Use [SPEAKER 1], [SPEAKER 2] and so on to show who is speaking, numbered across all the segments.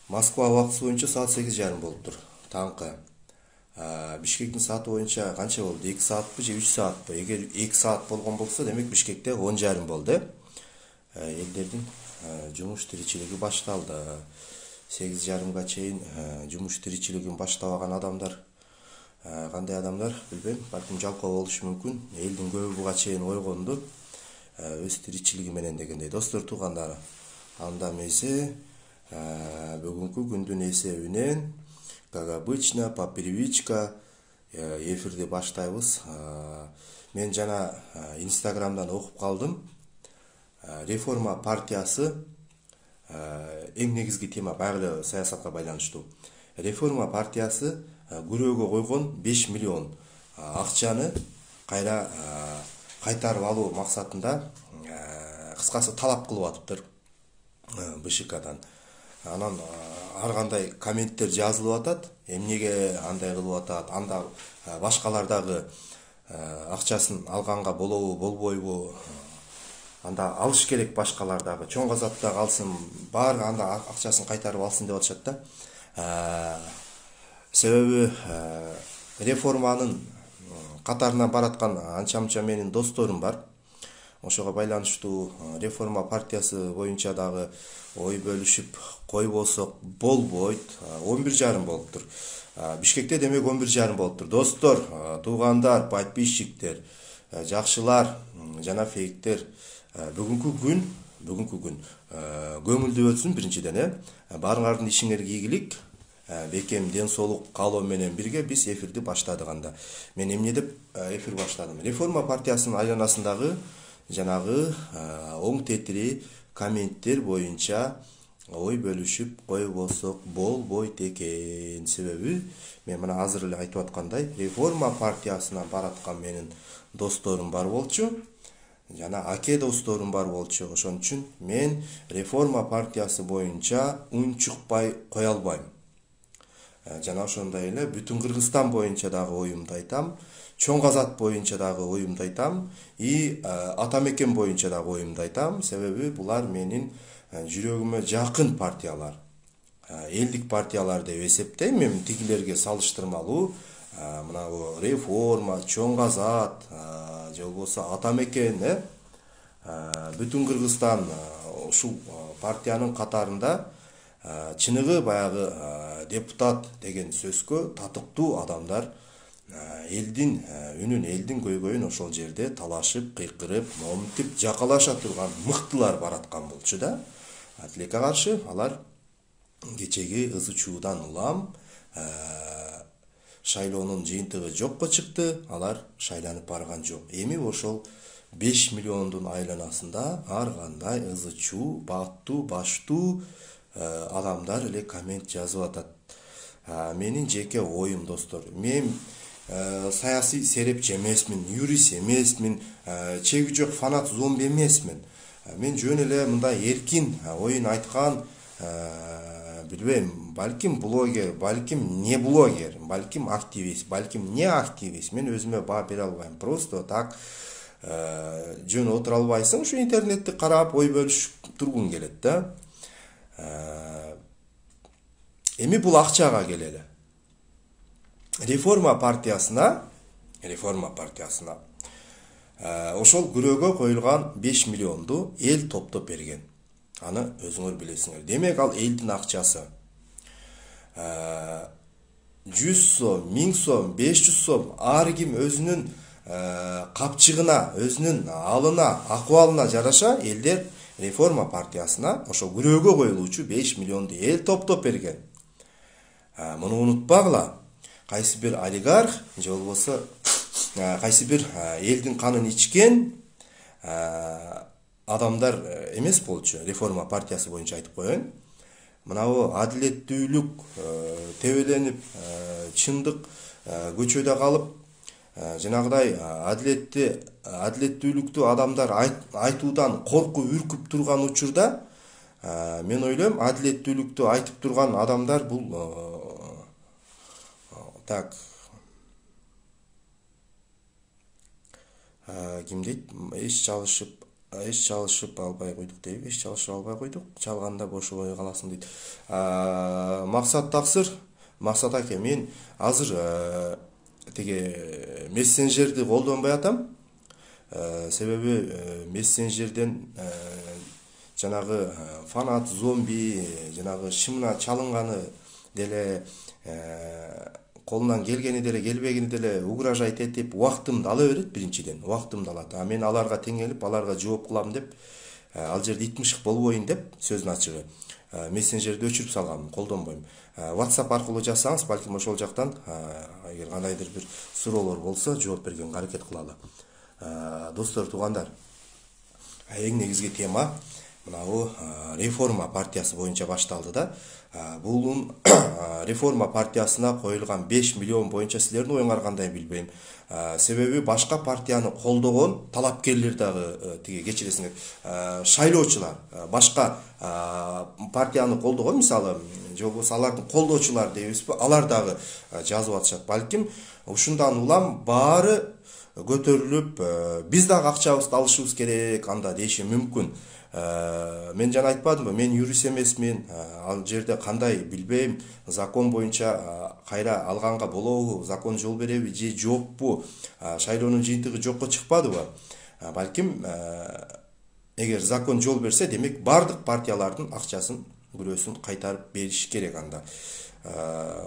[SPEAKER 1] Москва убактысы боюнча саат 8:30 болуптур. Таңкы. Бишкектин сааты боюнча канча болду? 2 саатпы же 3 саатпы? Эгер 2 саат болгон болсо, демек Бишкекте 10:30 болду. Элдердин жумуш тиричилиги башталды. 8:30га чейин жумуш тиричилигин баштабаган адамдар кандай адамдар билбейм, балким жалкоо болушу мүмкүн. Элдин көбү буга чейин ойгонду. Өз тиричилиги менен дегендей. Достор, туугандар, анда эмесе бүгүнкү күндүн эсебинен, как обычно, по привычка эфирди баштайбыз. Мен жана Инстаграмдан окуп калдым. Реформа партиясы эң негизги тема баягы саясатка байланыштуу. Реформа партиясы күрөөгө койгон 5 миллион акчаны кайтарып алуу максатында кыскасы талап кылып атыптыр БШКдан. Анан ар кандай комменттер жазылып атат. Эмнеге андай кылып атат? Анда башкалар дагы акчасын алганга болобу, болбойбу? Анда алыш керек башкалар дагы. Чоң казат дагы алсын, баары анда акчасын кайтарып алсын деп атышат да. Себеби реформанын катарынан бараткан анча-мынча менин досторум бар. Ошого байланыштуу реформа партиясы боюнча дагы ой бөлүшүп койбосок болбойт. 11:30 болуптур. Бишкекте демек 11:30 болуптур. Достор, туугандар, подписчиктер, жакшылар жана фейктер, бүгүнкү күн көңүлдүү өтсүн биринчиден, баарыңардын ишиңерге ийгилик. Бекем ден соолук каалоо менен бирге биз эфирди баштадык анда. Мен эмне деп эфир баштадым? Реформа партиясынын айланасындагы жанагы оң тетири комменттер боюнча ой бөлүшүп койбосок болбойт экен. Себеби мен мына азыр эле айтып аткандай, реформа партиясына бараткан менин досторум бар болчу. Жана аке досторум бар болчу. Ошон үчүн мен реформа партиясы боюнча унчукпай кое албайм. Жана ошондой эле бүтүн Кыргызстан боюнча дагы оюмду айтам. Чоң казат боюнча дагы оюмду айтам. Ата мекен боюнча дагы оюмду айтам. Себеби булар менин жүрөгүмө жакын партиялар. Элдик партиялар деп эсептейм. Мен тигилерге салыштырмалуу мына реформа, чоң казат, же болбосо ата мекен, бүтүн Кыргызстан ушул партиянын катарында чыныгы баягы депутат деген сөзгө татыктуу адамдар элдин үнүн, элдин көйгөйүн ошол жерде талашып, кыйкырып, моминтип жакалаша турган мыктылар бараткан болчу да. Тилекке каршы алар кечеги ызы чуудан улам шайлоонун жыйынтыгы жокко чыкты, алар шайланып барган жок. Эми ошол 5 миллиондун айланасында ар кандай ызы чуу, баттуу, баштуу адамдар эле коммент жазып атат. Менин жеке оюм, достор. Мен саясий серепчи эмесмин, юрист эмесмин, чеги жок фанат зомби эмесмин. Мен жөн эле мындай эркин оюн айткан, билбейм, балким блогер, балким не блогер, балким активист, балким не активист. Мен өзүмө баа бере албайм. Просто так жөн отура албайсың, ушу интернетти карап ой бөлүшүп тургуң келет да. Эми бул акчага келели. Реформа партиясына ошол күрөөгө коюлган 5 миллионду эл топтоп берген. Аны өзүңөр билесиңер. Демек ал элдин акчасы. 100 сом, 1000 сом, 500 сом ар ким өзүнүн капчыгына, өзүнүн алына, акыбалына жараша элдер реформа партиясына ошо күрөөгө коюлуучу 5 миллионду эл топтоп берген. Муну унутпагыла. Кайсы бир олигарх же болбосо кайсы бир элдин канын ичкен адамдар эмес болчу. Реформа партиясы боюнча айтып коеюн. Мынабу адилеттүүлүк тебеленип, чындык көчөдө калып, жанагыдай адилеттүүлүктү адамдар айтуудан коркуп, үркүп турган учурда, мен ойлойм, адилеттүүлүктү айтып турган адамдар бул ким дейт, эч чалышып эч чалышып албай койдук дейби, эч чалышып албай койдук, чалганда бошобой каласың дейт. Максат таксыр, Максат аке, мен азыр тиги мессенджерди колдонбой атам. Себеби мессенджерден жанагы фанат зомби, жанагы шымына чалынганы деле, колунан келгени деле келбегени деле угрожать этип убактымды ала берет. Биринчиден убактымды алат. А мен аларга теңелип, аларга жооп кылам деп, ал жерде ит мышык болбойн деп, сөздүн ачыгы мессенджерди өчүрүп салгам, колдонбойм. WhatsApp аркылуу жазсаңыз, балким ошол жактан эгер кандайдыр бир суроолор болсо жооп бергенге аракет кылалы. Достор, туугандар, эң негизги тема мынабу реформа партиясы боюнча башталды да. Бул реформа партиясына коюлган 5 миллион боюнча силердин оюңар кандай билбейм. Себеби башка партияны колдогон талапкерлер дагы, тиги кечиресиңер, шайлоочулар, башка партияны колдогон, мисалы, же болбосо алардын колдоочулары дейбизби, алар дагы жазып атышат. Балким ушундан улам баары көтөрүлүп, биз дагы акчабызды алышыбыз керек анда деши мүмкүн. Мен жана айтпадымбы, мен юрист эмесмин, ал жерде кандай билбейм, закон боюнча кайра алганга болобу, закон жол береби же жокпу, шайлоонун жыйынтыгы жокко чыкпадыбы. Балким эгер закон жол берсе, демек бардык партиялардын акчасын, күрөсүн кайтарып бериш керек анда.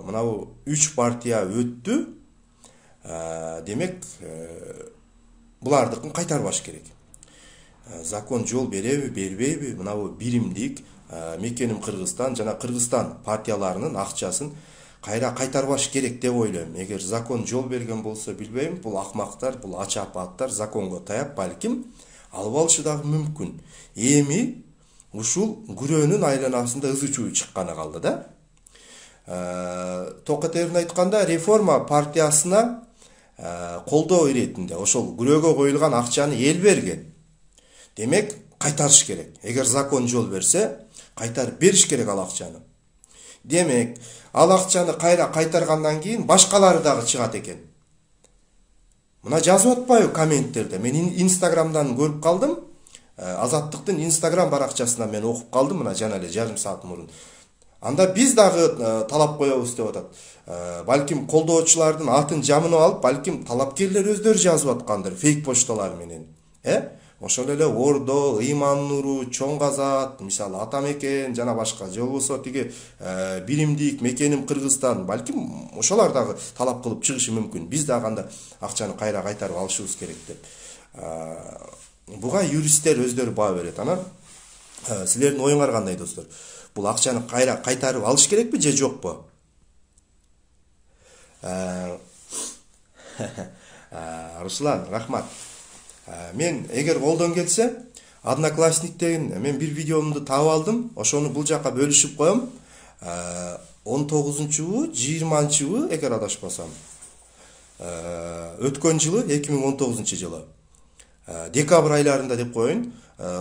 [SPEAKER 1] Мынабу 3 партия өттү, демек булардыкын кайтарбаш керек. Закон жол береби, бербейби, мынабу биримдик, мекеним Кыргызстан жана Кыргызстан партияларынын акчасын кайра кайтарбаш керек деп ойлойм. Эгер закон жол берген болсо, билбейм, бул акмактар, бул ачапаттар законго таяп, балким алып алышы дагы мүмкүн. Эми ушул күрөөнүн айланасында ызы чуу чыкканы калды да. Токетерин айтканда, реформа партиясына колдоо иретинде ошол күрөөгө коюлган акчаны эл берген. Демек, кайтарыш керек. Эгер закон жол берсе, кайтарып бериш керек ал акчаны. Демек, ал акчаны кайра кайтаргандан кийин башкалары дагы чыгат экен. Мына жазып атпайбы комменттерде? Мен Инстаграмдан көрүп калдым. Азаттыктын Инстаграм баракчасынан мен окуп калдым, мына жана эле жарым саат мурун. Анда биз дагы талап коебуз деп атат. Балким колдоочулардын атын жамынып алып, балким талапкерлер өздөрү жазып аткандыр фейк почталар менен. Ошол эле Ордо, Ыйман Нуру, Чоң Казат, мисалы Атамекен жана башка, же болбосо тиги биримдик, мекеним Кыргызстан, балким ошолар дагы талап кылып чыгышы мүмкүн. Биз дагы анда акчаны кайра кайтарып алышыбыз керек деп. Буга юристтер өздөрү баа берет. Анан силердин оюңар кандай, достор? Бул акчаны кайра кайтарып алыш керекпи же жокпу? Руслан, рахмат. Мен эгер колдон келсе, Одноклассниктен мен бир видеомду таап алдым, ошону бул жака бөлүшүп коем. 19-чу, 20-чу, эгер адашпасам. Өткөн жылы, 2019-жылы. Декабрь айларында деп коеюн,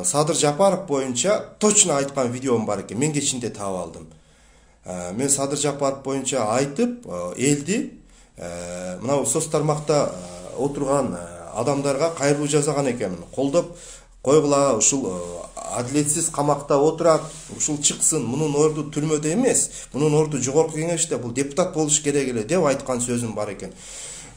[SPEAKER 1] Садыр Жапаров боюнча точно айткан видеом бар экен. Мен кечинде таап алдым. Мен Садыр Жапаров боюнча айтып, элди мына соц тармакта отурган адамдарга кайрылуу жасаган экенмин. Колдоп койгула, ушул адилетсиз камакта отурат, ушул чыксын, мунун орду түрмөдө эмес, мунун орду жогорку кеңеште, бул депутат болуш керек эле деп айткан сөзүм бар экен.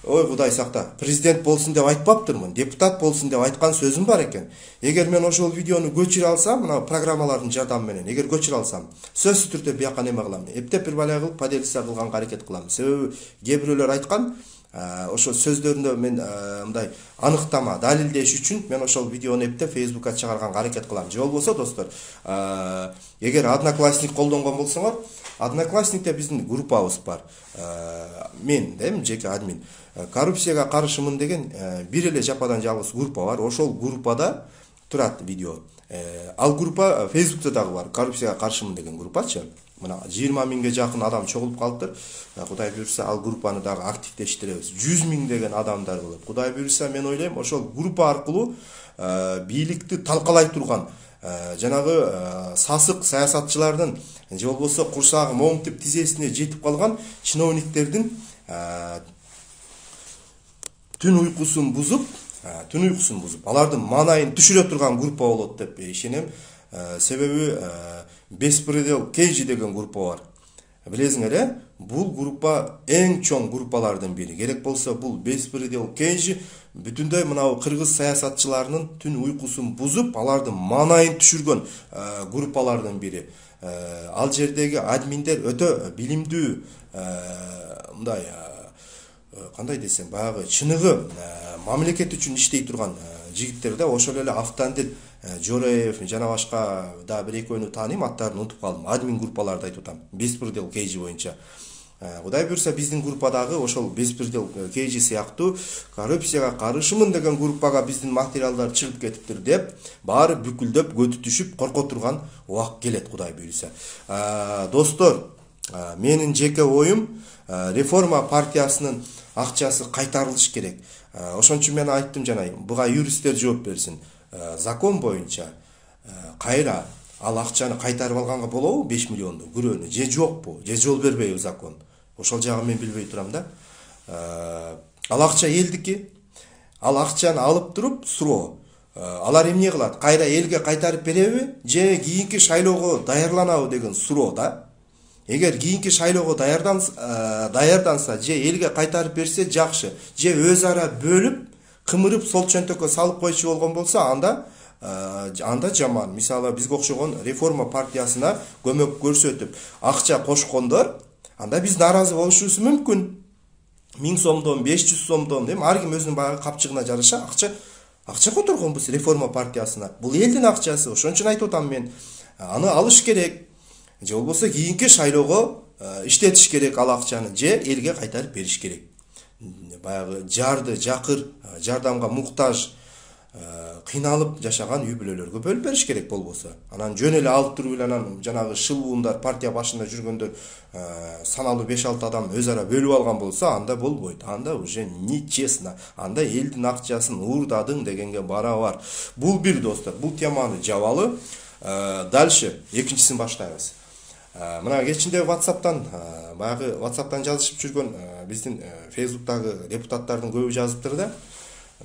[SPEAKER 1] Ой, Кудай сакта, президент болсун деп айтпаптырмын, депутат болсун деп айткан сөзүм бар экен. Эгер мен ошол видеону көчүрө алсам, мына программалардын жардамы менен, эгер көчүрө алсам, сөзсүз түрдө бияка неме кылам, эптеп бир балай кылып поделиться кылганга аракет кылам. Себеби кээ бирөөлөр айткан, ошол сөздөрүндө мен мындай аныктама, далилдеш үчүн мен ошол видеону эптеп Facebookка чыгарганга аракет кылам. Же болбосо, достор, эгер Одноклассник колдонгон болсоңор, Одноклассникте биздин группабыз бар. Мен дем жеке админ. Коррупцияга каршымын деген бир эле жападан жалгыз группа бар. Ошол группада турат видео. Ал группа Facebook'та дагы бар. Коррупцияга каршымын деген группачы. Мына 20 миңге жакын адам чогулуп калыптыр. Кудай буйрса ал группаны дагы активдештиребиз. 100 миң деген адамдар болот. Кудай буйрса мен ойлойм, ошол группа аркылуу бийликти талкалай турган жанагы сасык саясатчылардын же болбосо курсагы моңтип тизесине жетип калган чиновниктердин түн уйкусун бузуп, түн уйкусун бузуп алардын маанайын түшүрө турган группа болот деп ишенем. Себеби Беспредел Кейжи деген группа бар. Билесиңер, бул группа эң чоң группалардын бири. Керек болсо бул Беспредел Кейжи бүтүндөй мынау кыргыз саясатчыларынын түн уйкусун бузуп, алардын маанайын түшүргөн группалардын бири. Ал жердеги админдер өтө билимдүү, мындай кандай десем, баягы чыныгы мамлекет үчүн иштей турган жигиттер да. Ошол эле Автандил Жореев жана башка да бир экөөнү тааныйм, аттарын унутуп калдым. Админ группаларды айтып атам. Беспредел Кейжи боюнча. Кудай буйрса биздин группадагы ошол Беспредел Кейжи сыяктуу коррупцияга карышымын деген группага биздин материалдар чыгып кетиптир деп, баары бүкүлдөп көтү түшүп корко турган убак келет, Кудай буйрса. Достор, менин жеке оюм, реформа партиясынын акчасы кайтарылыш керек. Ошон үчүн мен айттым жана, буга юристтер жооп берсин. Закон боюнча кайра ал акчаны кайтарып алганга болобу 5 миллионду күрөөнү, же жокпу, же жол бербейби закон? Ошол жагын мен билбей турам да. Ал акча элдики, ал акчаны алып туруп суроо. Алар эмне кылат? Кайра элге кайтарып береби, же кийинки шайлоого даярланабы деген суроо да. Эгер кийинки шайлоого даярданса, же элге кайтарып берсе жакшы, же өз ара бөлүп, кымырып сол чөнтөккө салып койчу болгон болсо, анда жаман. Мисалы бизге окшогон реформа партиясына көмөк көрсөтүп, акча кошкондор, анда биз наразы болушубуз мүмкүн. 1000 сомдон, 500 сомдон, ар ким өзүнүн баягы капчыгына жараша акча которгонбуз реформа партиясына. Бул элдин акчасы. Ошон үчүн айтып атам мен, аны алыш керек. Же болбосо кийинки шайлоого иштетиш керек ал акчаны, же элге кайтарып бериш керек. Баягы жарды, жакыр, жардамга муктаж, кыйналып жашаган үй бүлөлөргө бөлүп бериш керек болбосо. Анан жөн эле алып туруп эле анан жанагы шылуундар, партия башында жүргөндөр саналуу 5-6 адам өз ара бөлүп алган болсо, анда болбойт. Анда уже нечестно. Анда элдин акчасын уурдадың дегенге бара бар. Бул бир, достор, бул теманы жабалы. Дальше экинчисин баштайбыз. Мына кечинде WhatsApp'tan жазышып жүргөн биздин Facebook'тагы депутаттардын көбү жазыптыр да.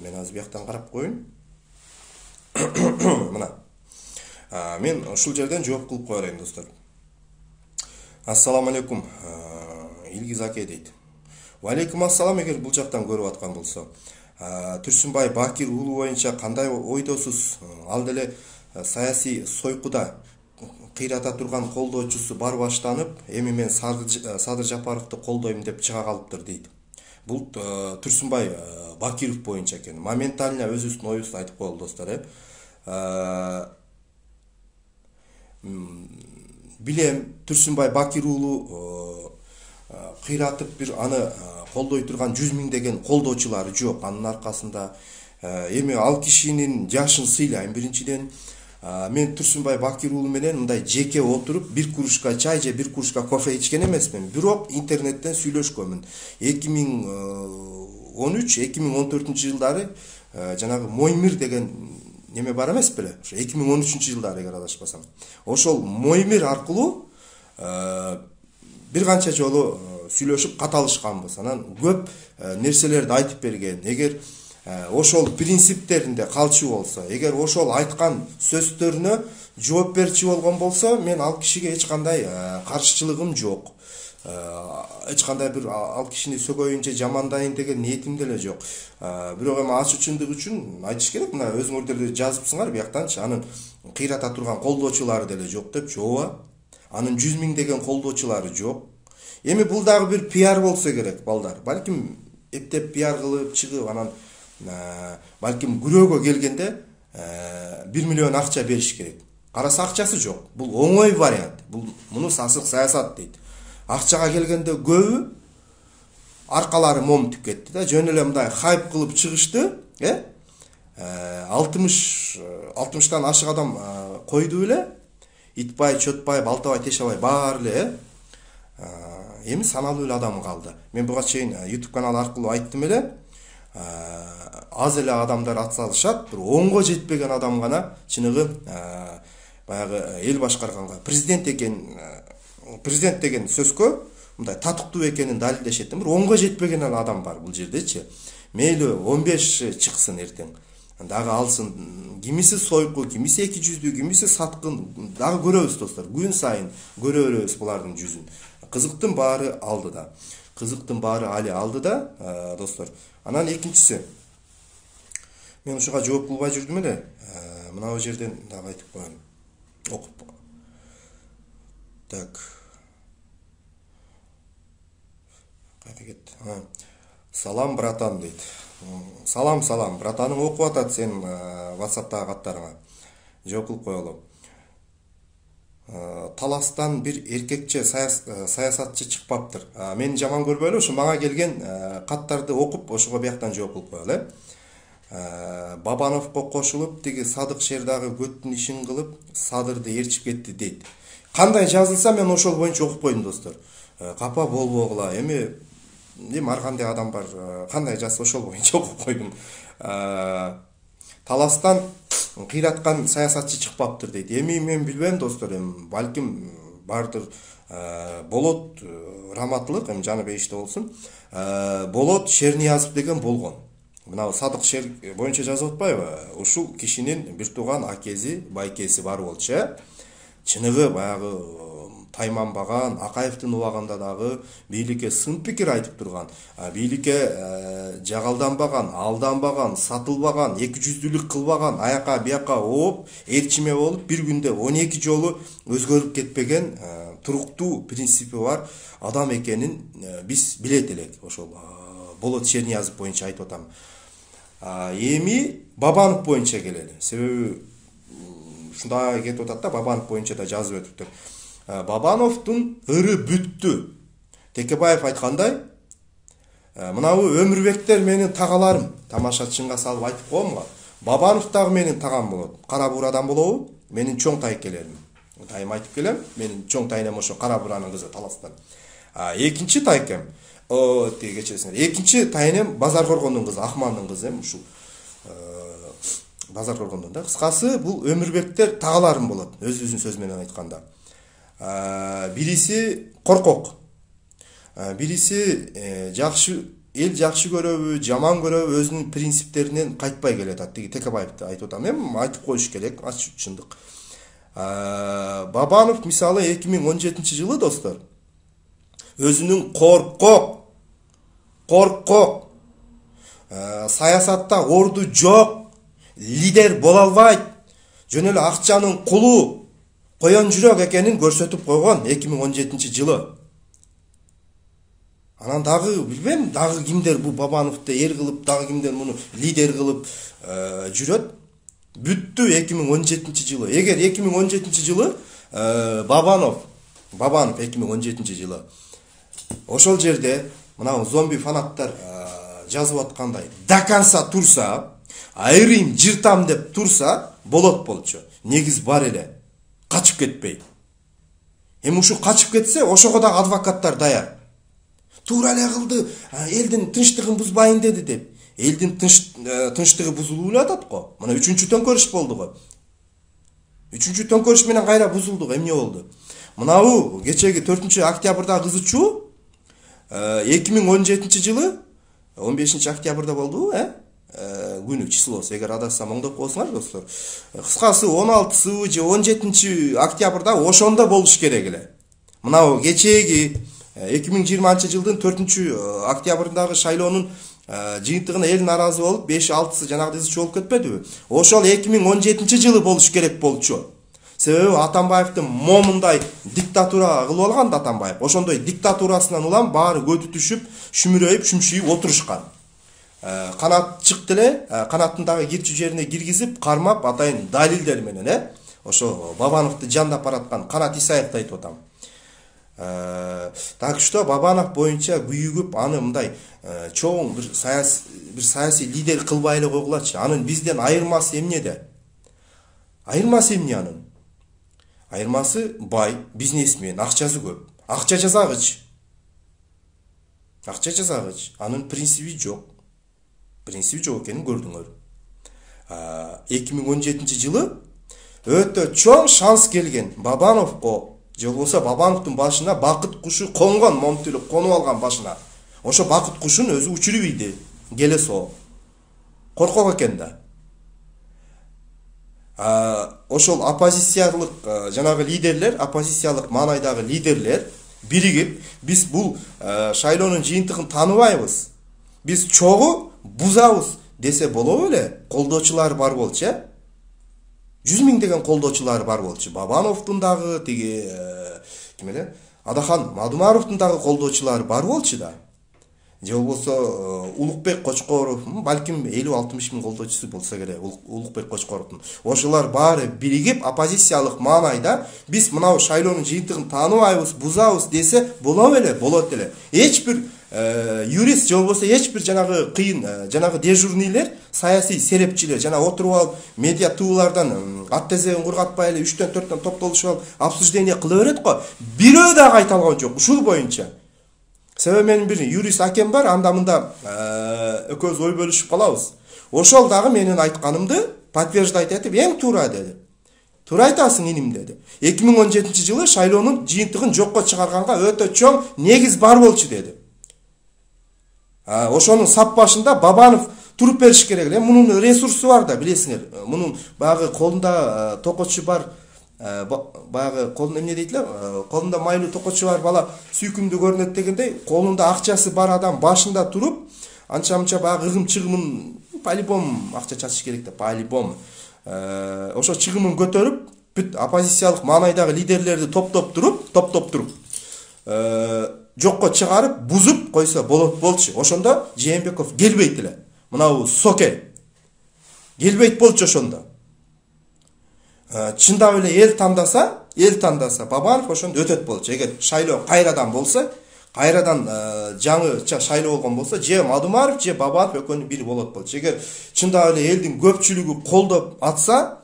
[SPEAKER 1] Мен азыр бияктан карап коеюн. Мына. Мен ушул жерден жооп кылып коелайын, достор. Ассаламу алейкум. Илгиз аке дейт. Ва алейкум ассалам, эгер бул жактан көрүп аткан болсо. Турсунбай Бакир уулу боюнча кандай ойдосуз? Ал деле саясий сойкуда кыйрата турган колдоочусу бар баштанып, эми мен Садыр Жапаровду колдойм деп чыга калыптыр дейт. Бул Турсунбай Бакиров боюнча экен. Моментально өзүбүздүн оюбузду айтып коелу, достор. Билем, Турсунбай Бакир уулу кыйратып бир аны колдой турган 100 миңдеген колдоочулары жок. Анын аркасында эми ал кишинин жашын сыйлайм биринчиден. Мен Турсунбай Бакир уулу менен мындай жеке отуруп, бир кружка чай же бир кружка кофе ичкен эмесмин. Бирок интернеттен сүйлөшкөнмүн. 2013-2014 жылдары жанагы Моймир деген неме бар эмес беле? Ошо 2013 жылдары эгер адашпасам. Ошол Моймир аркылуу бир канча жолу сүйлөшүп каталышканбыз. Анан көп нерселерди айтып берген. Эгер ошол принциптеринде калчу болсо, эгер ошол айткан сөздөрүнө жооп берчи болгон болсо, мен ал кишиге эч кандай каршычылыгым жок. Эч кандай бир ал кишини сөгөйүн же жамандайын деген ниетим деле жок. Бирок эми ачууччундук үчүн айтыш керек. Мына өзүңөр деле жазыпсыңар бияктанчы. Анын кыйрата турган колдоочулары деле жок деп, жооба. Анын 100 миң деген колдоочулары жок. Эми бул дагы бир пиар болсо керек, балдар. Балким эптеп пиар кылып чыгып, анан балким күрөөгө келгенде 1 миллион акча бериш керек. Караса акчасы жок. Бул оңой вариант. Муну сасык саясат дейт. Акчага келгенде көбү аркалары момтуп кетти да, жөн эле мындай хайп кылып чыгышты, 60-тан ашык адам койду эле. Итбай, Чотбай, Балтабай, Тешабай баары эле эми саналуу эле адам калды. Мен буга чейин YouTube канал аркылуу айттым эле. Аз эле адамдар атсалышат, бир 10го жетпеген адам гана чыныгы баягы эл башкарганга президент деген сөзгө мындай татыктуу экенин далилдешет. Бир 10го жетпеген адам бар бул жердечи. мейли 15 чыксын эртең. Дагы алсын, кимиси сойку, кимиси 200, кимиси саткын, дагы көрөбүз достор. Күн сайын көрө беребиз булардын жүзүн. Кызыктын баары алдыда. Кызыктын баары али алдыда, достор. Анан экинчиси, мен ушуга жооп кылбай жүрдүм эле. Мына бул жерден дагы айтып коеюн. Окуп. Так. Кайда кетти? Салам, братан дейт. Салам, братаның окуп атат сен WhatsApp'тагы каттарыңа. Жооп кылып коелу. Таластан бир эркекче саясатчы чыкпаптыр. Мен жаман көрбөйлү, ушу мага келген каттарды окуп, ошого бияктан жооп кылып коелу. Бабановго кошулуп, тиги Садык Шердагы көттүн ишин кылып, Садырды ээрчип кетти дейт. Кандай жазылса мен ошол боюнча окуп койдум достор. Капа болбогула, эми ар кандай адам бар, кандай жазса ошол боюнча окуп койдум. Таластан кыйраткан саясатчы чыкпаптыр дейт. Эми мен билбейм достор, балким бардыр, Болот Раматлык, жаны бейиште болсун. Болот Шерниязов деген болгон. Мына Садык Шер боюнча жазып атпайбы? Ушул кишинин бир тууган акеси, байкеси бар болчу. Чыныгы баягы тайманбаган, Акаевдин убагында дагы бийликке сын пикир айтып турган, бийликке жагалданбаган, алданбаган, сатылбаган, 200-дүлүк кылбаган, аяка бияка ооп, эрчиме болуп, бир күндө 12 жолу өзгөрүп кетпеген туруктуу принципи бар адам экенин биз билет элек. Ошол Болот Шерниязов боюнча айтып атам. Эми Бабанов боюнча келели. Себеби ушундай кетип атат да, Бабанов боюнча да жазып өтүптүр. Бабановдун ыры бүттү. Текебаев айткандай, мынабу өмүрбектер менин тагаларым, тамашачынга салып айтып коемго. Бабанов дагы менин тагам болот. Кара бурадан болобу? Менин чоң тайкелерим. Тайым айтып келем, менин чоң тайнем ошо Кара буранын кызы Таластан. Экинчи тайкем, кечесиңер. Экинчи тайнем Базар Коргондун кызы, Ахмандын кызы, ушул Базар Коргондун да. Кыскасы бул өмүрбектер тагаларым болот, өзүбүздүн сөз менен айтканда. Бириси коркок. Бириси жакшы, эл жакшы көрөбү, жаман көрөбү, өзүнүн принциптеринен кайтпай келатат. Тиги Текебаевди айтып атам, эми айтып коюш керек, ачык чындык. Бабанов мисалы 2017-жылы достор, өзүнүн коркок, саясатта орду жок, лидер боло албайт, жөн эле акчанын кулу, коен жүрөк экенин көрсөтүп койгон 2017-жылы. Анан дагы билбейм, дагы кимдер бу Бабановду эр кылып, дагы кимдер муну лидер кылып жүрөт. Бүттү 2017-жылы. Эгер 2017-жылы Бабанов 2017-жылы ошол жерде мына зомби фанаттар жазып аткандай до конца турса, айрым жыртам деп турса, болот болчу. Негиз бар эле. Качып кетпей. Эми ушу качып кетсе, ошого да адвокаттар даяр. Туура эле кылды, элдин тынчтыгын бузбайын деди деп. Элдин тынчтыгы бузулуп атат го. Мына 3-чү төңкөрүш болду го. 3-чү төңкөрүш менен кайра бузулду го, эмне болду? Мынабу кечеги 4-октябрда кызычуу 2017-жылы 15-октябрда болду, күнү числосу, эгер адассам оңдоп коесуңар достор. Кыскасы 16-сы же 17-октябрда ошондо болуш керек эле. Мынабу кечеги 2020-жылдын 4-октябрындагы шайлоонун жыйынтыгына эл наразы болуп 5-6-сы жанагы болуп кетпедиби? Ошол 2017-жылы болуш керек болчу. Себеби Атамбаевдин момундай диктатура кылып алган да Атамбаев. Ошондой диктатурасынан улам баары көтү түшүп, шүмүрөйүп, шүмшүйүп отурушкан. Канат чыкты эле, канаттын дагы кирчү жерине киргизип, кармап, атайын далилдер менен, ошо Бабановду жандап бараткан Канат Исаевди айтып атам. Так что Бабанов боюнча күйүгүп, аны мындай чоң бир саясий лидер кылбай эле койгулачы. Анын бизден айырмасы эмнеде? Айырмасы эмне анын? Айырмасы бай, бизнесмен, акчасы көп. Акча жасагыч. Анын принципи жок. Принципи жок экенин көрдүңөр. 2017-жылы өтө чоң шанс келген Бабановго, же болбосо Бабановдун башына бакыт кушу конгон, момтүлүк конуп алган башына. Ошо бакыт кушун өзү учуруп ийди. келес о. Коркок экен да. Ошол оппозициялык жанагы лидерлер, оппозициялык маанайдагы лидерлер биригип, биз бул шайлоонун жыйынтыгын тааныбайбыз. Биз чогуу бузабыз десе болобу эле. Колдоочулар бар болчу, 100 миңдеген колдоочулар бар болчу. Бабановдун дагы тиги ким эле? Адахан Мадумаровдун дагы колдоочулары бар болчу да. Же болбосо Улукбек Кочкоров, балким 50-60 миң колдоочусу болсо керек, Улукбек Кочкоровдун. Ошолар баары биригип оппозициялык маанайда биз мынау шайлоонун жыйынтыгын тааныбайбыз, бузабыз десе болобу эле, болот эле. Эч бир юрист же болбосо эч бир жанагы кыйын жанагы дежурныйлер, саясий серепчилер жана отуруп алып медиа туулардан ат тезегин кургатпай эле 3-4 топтолушуп алып обсуждение кыла берет го. Бирөө дагы айта алган жок ушул боюнча. Себеби менин бир юрист акем бар, анда мында экөөбүз ой бөлүшүп калабыз. Ошол дагы менин айтканымды подтверждать этип, эң туура деди. Туура айтасың иним деди. 2017-жылы шайлоонун жыйынтыгын жокко чыгарганга өтө чоң негиз бар болчу деди. Ошонун сап башында Бабанов туруп бериш керек эле. Мунун ресурсу бар да, билесиңер. Мунун баягы колунда токочу бар, баягы колун эмне дейт эле, колунда майлуу токочу бар бала сүйкүмдүү көрүнөт дегендей, колунда акчасы бар адам башында туруп, анча-мынча баягы ыгым-чыгымын по-любому акча чачыш керек да, по-любому. Ошо чыгымын көтөрүп, бүт оппозициялык маанайдагы лидерлерди топтоп туруп, жокко чыгарып, бузуп койсо болчу. Ошондо Жээнбеков келбейт эле. Мынау соке келбейт болчу ошондо. Чындап эле эл тандаса, Бабанов ошондо өтөт болчу. Эгер шайлоо кайрадан болсо, кайрадан жаңы шайлоо болгон болсо, же Мадумаров, же Бабанов экөөнүн бири болот болчу. Эгер чындап эле элдин көпчүлүгү колдоп атса,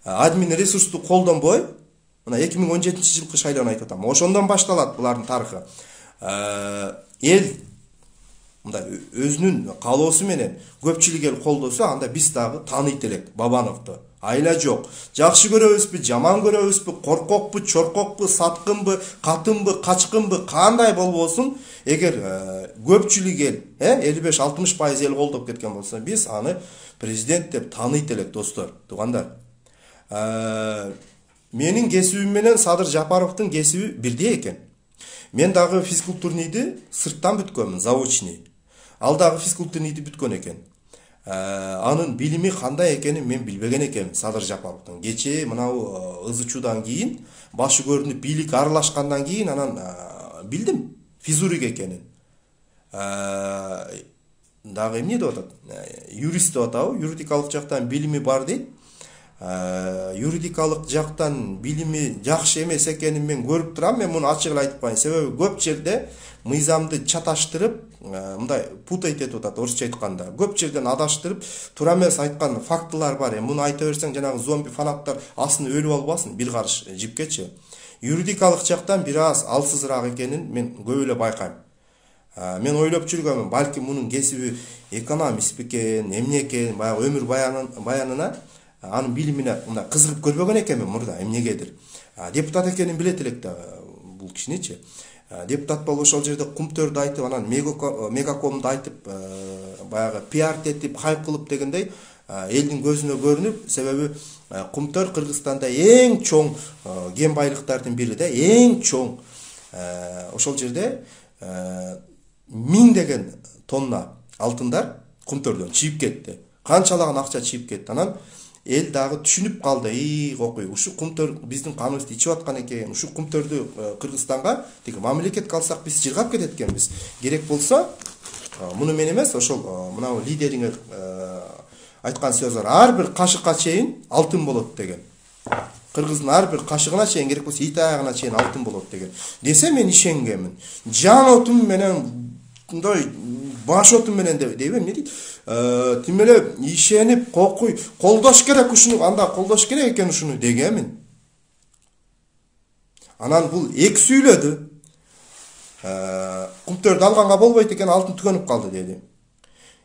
[SPEAKER 1] админ ресурсту колдонбой, мына 2017-жылкы шайлоону айтып атам. Ошондон башталат булардын тарыхы. Эл мындай өзүнүн каалоосу менен көпчүлүк эл колдосо, анда биз дагы тааныйт элек Бабановду. Айла жок. Жакшы көрөбүзбү, жаман көрөбүзбү, коркокпу, чоркокпу, саткынбы, катынбы, качкынбы, кандай болбосун, эгер көпчүлүк эл, 55-60% эл колдоп кеткен болсо, биз аны президент деп тааныйт элек, достор, туугандар. Менин кесибим менен Садыр Жапаровдун кесиби бирдей экен. Мен дагы физкультурныйды сырттан бүткөнмүн, заочный. Ал дагы физкультурныйды бүткөн экен. Анын билими кандай экенин мен билбеген экенмин, Садыр Жапаровдун. Кечээ мынау ызычуудан кийин, башы көрүнүп бийлик аралашкандан кийин анан билдим физурик экенин. Дагы эмне деп атат? Юрист деп атабы? Юридикалык жактан билими бар дейт. Юридикалык жактан билими жакшы эмес экенин мен көрүп турам. Мен муну ачык эле айтып коеюн. Себеби көп жерде мыйзамды чаташтырып, мындай путать этип атат, орусча айтканда. Көп жерден адаштырып, туура эмес айткан фактылар бар. Муну айта берсең, жанагы зомби фанаттар асын өлүп албасын, бир карыш жипкечи. Юридикалык жактан бир аз алсызыраак экенин мен көп эле байкайм. Мен ойлоп жүргөмүн, балки мунун кесиби экономист бекен, эмне экен, баягы өмүр баянына анын билимине мындай кызыгып көрбөгөн экенмин мурда эмнегедир. Депутат экенин билет элек да бул кишиничи. Депутат болуп ошол жерде кумтөрдү айтып, анан мегакомду айтып, баягы пиар этип, хайп кылып дегендей элдин көзүнө көрүнүп, себеби кумтөр Кыргызстанда эң чоң кен байлыктардын бири да, эң чоң. Ошол жерде миңдеген тонна алтындар кумтөрдөн чыгып кетти. Канчалаган акча чыгып кетти. Анан эл дагы түшүнүп калды. Окуй, ушу кумтөр биздин каныбызды ичип аткан экен. Ушу кумтөрдү Кыргызстанга тиги мамлекетке алсак биз чыргап кетет экенбиз. Керек болсо, муну мен эмес, ошол мынау лидериңер айткан сөз бар. Ар бир кашыкка чейин алтын болот деген. Кыргыздын ар бир кашыгына чейин, керек болсо ит аягына чейин алтын болот деген. Десе мен ишенгенмин. Жан отум менен мындай баш отум менен дейби, эмне дейт? Тим эле ишенип, колдош керек ушуну, анда колдош керек экен ушуну дегенмин. Анан бул эки сүйлөдү. Кумтөрдү алганга болбойт экен, алтын түгөнүп калды деди.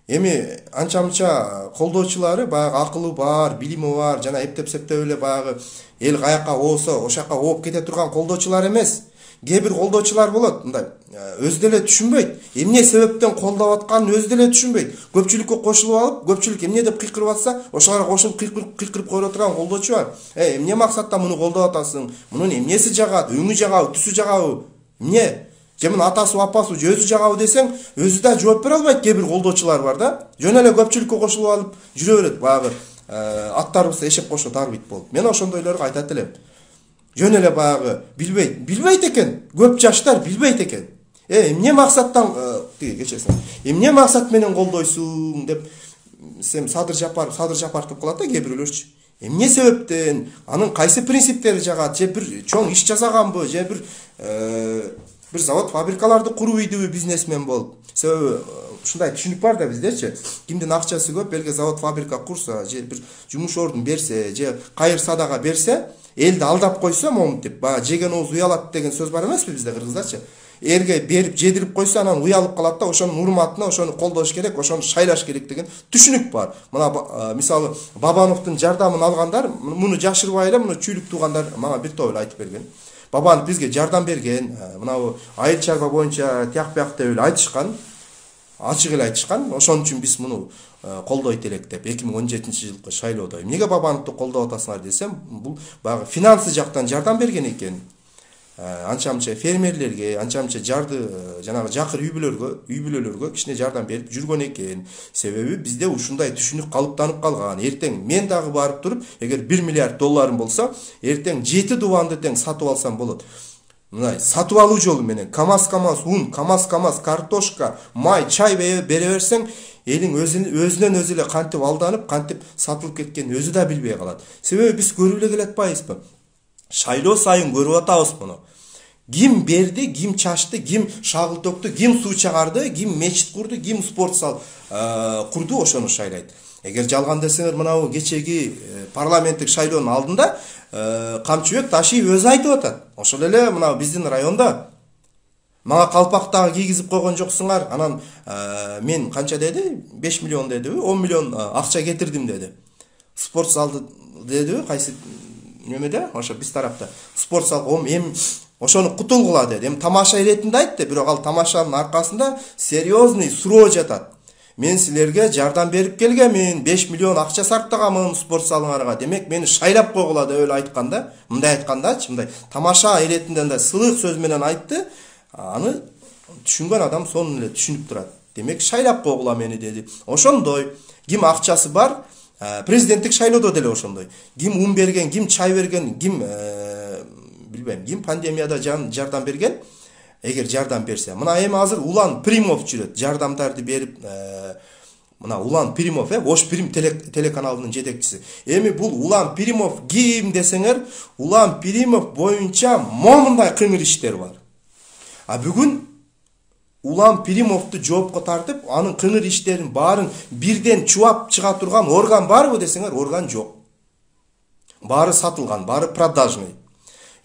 [SPEAKER 1] Эми анча-мынча колдоочулары баягы акылы бар, билими бар, жана эптеп-септеп эле баягы эл каяка оосо, ошакка ооп кете турган колдоочулар эмес. кээ бир колдоочулар болот мындай өзү деле түшүнбөйт, эмне себептен колдоп атканын өзү деле түшүнбөйт. Көпчүлүккө кошулуп алып, көпчүлүк эмне деп кыйкырып атса, ошолорго кошулуп кыйкырып койо турган колдоочу бар. Эмне максатта муну колдоп атасың? Мунун эмнеси жагат? Өңү жагабы, түсү жагабы? Эмне? Же мунун атасы, апасы, же өзү жагабы десең, өзү да жооп бере албайт кээ бир колдоочулар бар да. Жөн эле көпчүлүккө кошулуп алып жүрө берет, баягы аттарыбыз эшек кошо тарбит болуп. Мен ошондойлорго айтат элем. Жөн эле баягы билбейт экен. Көп жаштар билбейт экен. Эмне максаттан кечесиң? Эмне максат менен колдойсуң деп сем Садыр Жапар деп калат да кээ бирөөлөрчү. Эмне себептен? Анын кайсы принциптери жагат? Же бир чоң иш жасаганбы? Же бир завод, фабрикаларды куруп ийдиби бизнесмен болуп? Себеби ушундай түшүнүк бар да биздечи. Кимдин акчасы көп, элге завод, фабрика курса, же бир жумуш ордун берсе, же кайыр садага берсе, элди алдап койсо, момунтип, баягы жеген ооз уялат деген сөз бар эмеспи бизде кыргыздачы? Эрге берип жедирип койсо, анан уялып калат да, ошонун урматына ошону колдош керек, ошону шайлаш керек деген түшүнүк бар. Мына мисалы Бабановдун жардамын алгандар, муну жашырбай эле, муну чүйлүк туугандар мага бир топ эле айтып берген. Бабанов бизге жардам берген, мына айыл чарба боюнча тияк бияк деп эле айтышкан. Ачык эле айтышкан. Ошон үчүн биз муну колдойт элек деп 2017-жылкы шайлоодо. Эмнеге Бабановду колдоп атасыңар десем, бул баягы финансы жактан жардам берген экен. Анча-мынча фермерлерге, анча-мынча жарды жанагы жакыр үй бүлөлөргө кичине жардам берип жүргөн экен. Себеби бизде ушундай түшүнүк калыптанып калган. Эртең мен дагы барып туруп, эгер 1 миллиард долларым болсо, эртең 7 дубанды тең сатып алсам болот. Мындай сатып алуу жолу менен КамАЗ ун, КамАЗ картошка, май, чай бере берсең, элиң өзүнөн өзү эле кантип алданып, кантип сатылып кеткенин өзү да билбей калат. Себеби биз көрүп эле келатпайбызбы? Шайлоо сайын көрүп атабыз муну. Ким берди, ким чачты, ким шагыл төктү, ким суу чыгарды, ким мечит курду, ким спорт зал курду, ошону шайлайт. Эгер жалган десеңер, мынау кечеги парламенттик шайлоонун алдында Камчыбек Ташиев өзү айтып атат. Ошол эле мына биздин районда мага калпак дагы кийгизип койгон жоксуңар. Анан мен канча деди? 5 миллион дедиби? 10 миллион акча кетирдим деди. Спорт залды дедиби? Кайсы немеде? Ошо биз тарапта. Спорт зал ошону кутулгула деди. Тамаша иретинде айтты, бирок ал тамашанын аркасында серьезный суроо жатат. Мен силерге жардам берип келгенмин, 5 миллион акча сарптаганмын спорт залыңарга. Демек мени шайлап койгула деп эле айтканда, мындай айткандачы, мындай тамаша иретинде мындай сылык сөз менен айтты. Аны түшүнгөн адам сонун эле түшүнүп турат. Демек шайлап койгула мени деди. Ошондой ким акчасы бар, президенттик шайлоодо деле ошондой. Ким ун берген, ким чай берген, ким билбейм, ким пандемияда жардам берген. Эгер жардам берсе, мына эми азыр Улан Примов жүрөт, жардамдарды берип, мына Улан Примов, Ош Прим телеканалынын жетекчиси. Эми бул Улан Примов ким десеңер, Улан Примов боюнча момундай кыңыр иштер бар. Бүгүн Улан Примовду жоопко тартып, анын кыңыр иштерин баарын бирден чуап чыга турган орган барбы десеңер, орган жок. Баары сатылган, баары продажный.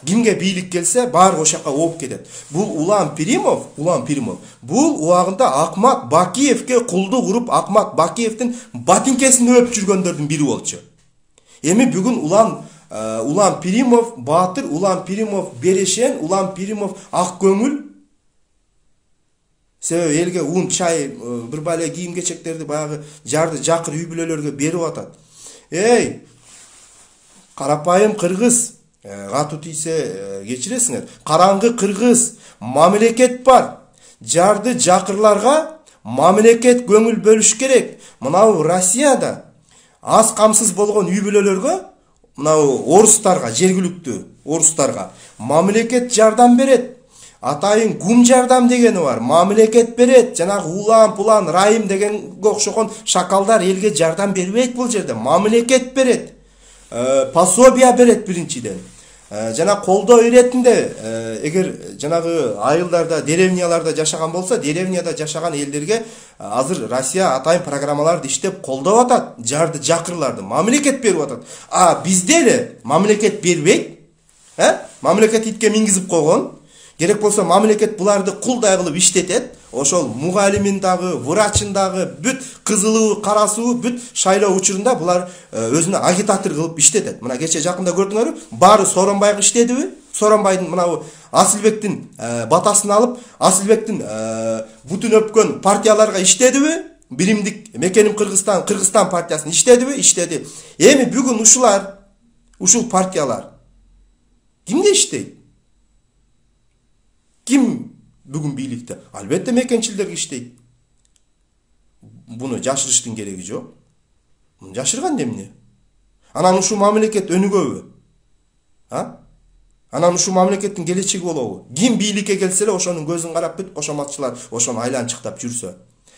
[SPEAKER 1] Кимге бийлик келсе, баары ошол жака ооп кетет. Бул Улан Примов. Бул убагында Акмат Бакиевке кулдук уруп, Акмат Бакиевдин батинкесин өп жүргөндөрдүн бири болчу. Эми бүгүн Улан Примов баатыр, Улан Примов берешен, Улан Примов ак көңүл. Себеби элге ун, чай, бир бале кийим кечектерди баягы жарды жакыр үй бүлөлөргө берип атат. Карапайым кыргыз, катуу тийсе кечиресиңер. Караңгы кыргыз мамлекет бар. Жарды жакырларга мамлекет көңүл бөлүш керек. Мынау Россияда аз камсыз болгон үй бүлөлөргө, мынау орустарга, жергиликтүү орустарга мамлекет жардам берет. Атайын гум жардам дегени бар, мамлекет берет. Жанагы Улан, Пулан, Райым дегенге окшогон шакалдар элге жардам бербейт бул жерде. Мамлекет берет. Пособия берет биринчиден. Жана колдоо иретинде, эгер жанагы айылдарда, деревняларда жашаган болсо, деревняда жашаган элдерге азыр Россия атайын программаларды иштеп колдоп атат. Жарды жакырларды мамлекет берип атат. Бизде эле мамлекет бербейт. Мамлекет итке мингизип койгон. Керек болсо мамлекет буларды кулдай кылып иштетет. Ошол мугалимин дагы, врачын дагы, бүт кызылы, карасыбы, бүт шайлоо учурунда булар өзүнө агитатор кылып иштетет. Мына кече жакында көрдүңөрбү? Баары Сооронбайга иштедиби? Сооронбайдын мынау Асылбектин батасын алып, Асылбектин бутун өпкөн партияларга иштедиби? Биримдик мекеним Кыргызстан партиясын иштедиби? Иштеди. Эми бүгүн ушул партиялар кимде иштейт? Ким бүгүн бийликте? Албетте мекенчилдер иштейт. Буну жашырыштын кереги жок. Муну жашырган эмне? Анан ушул мамлекет өнүгөбү? Анан ушул мамлекеттин келечеги болобу? Ким бийликке келсе эле ошонун көзүн карап бүт кошоматчылар ошону айланчыктап жүрсө.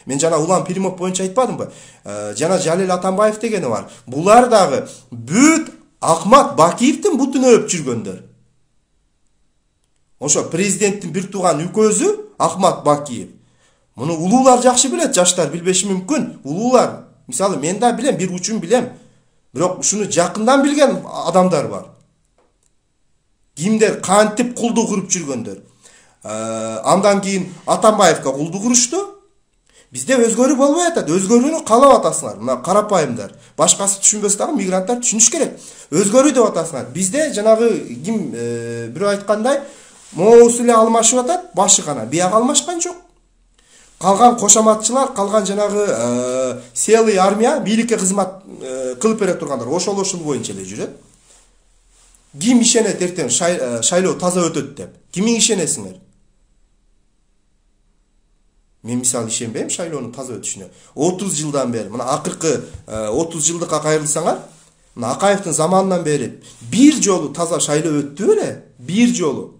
[SPEAKER 1] Мен жана Улан Пиримов боюнча айтпадымбы? Жана Жалил Атамбаев дегени бар. Булар дагы бүт Ахмат Бакиевдин бутун өп жүргөндөр. Ошо президенттин бир тууган үкөзү Ахмат Бакиев. Муну улуулар жакшы билет, жаштар билбеши мүмкүн. Улуулар, мисалы мен да билем, бир учун билем. Бирок ушуну жакындан билген адамдар бар. Кимдер кантип кулду куруп жүргөндөр. Андан кийин Атамбаевга кулду курушту. Бизде өзгөрүү болбой атат. Өзгөрүүнү каалап атасыңар. Мына карапайымдар. Башкасы түшүнбөс дагы мигранттар түшүнүш керек. Өзгөрүү деп атасыңар. Бизде жанагы ким бирөө айткандай, моусу эле алмашып атат, башы гана. Бияга алмашкан жок. Калган кошоматчылар, калган жанагы сыйлый армия, бийликке кызмат кылып бере тургандар ошол боюнча эле жүрөт. Ким ишенет эртең шайлоо таза өтөт деп? Кимиң ишенесиңер? Мен мисалы ишенбейм шайлоонун таза өтүшүнө. 30 жылдан бери, мына акыркы 30 жылдыкка кайрылсаңар, мына Акаевдин заманынан бери бир жолу таза шайлоо өттү беле? Бир жолу.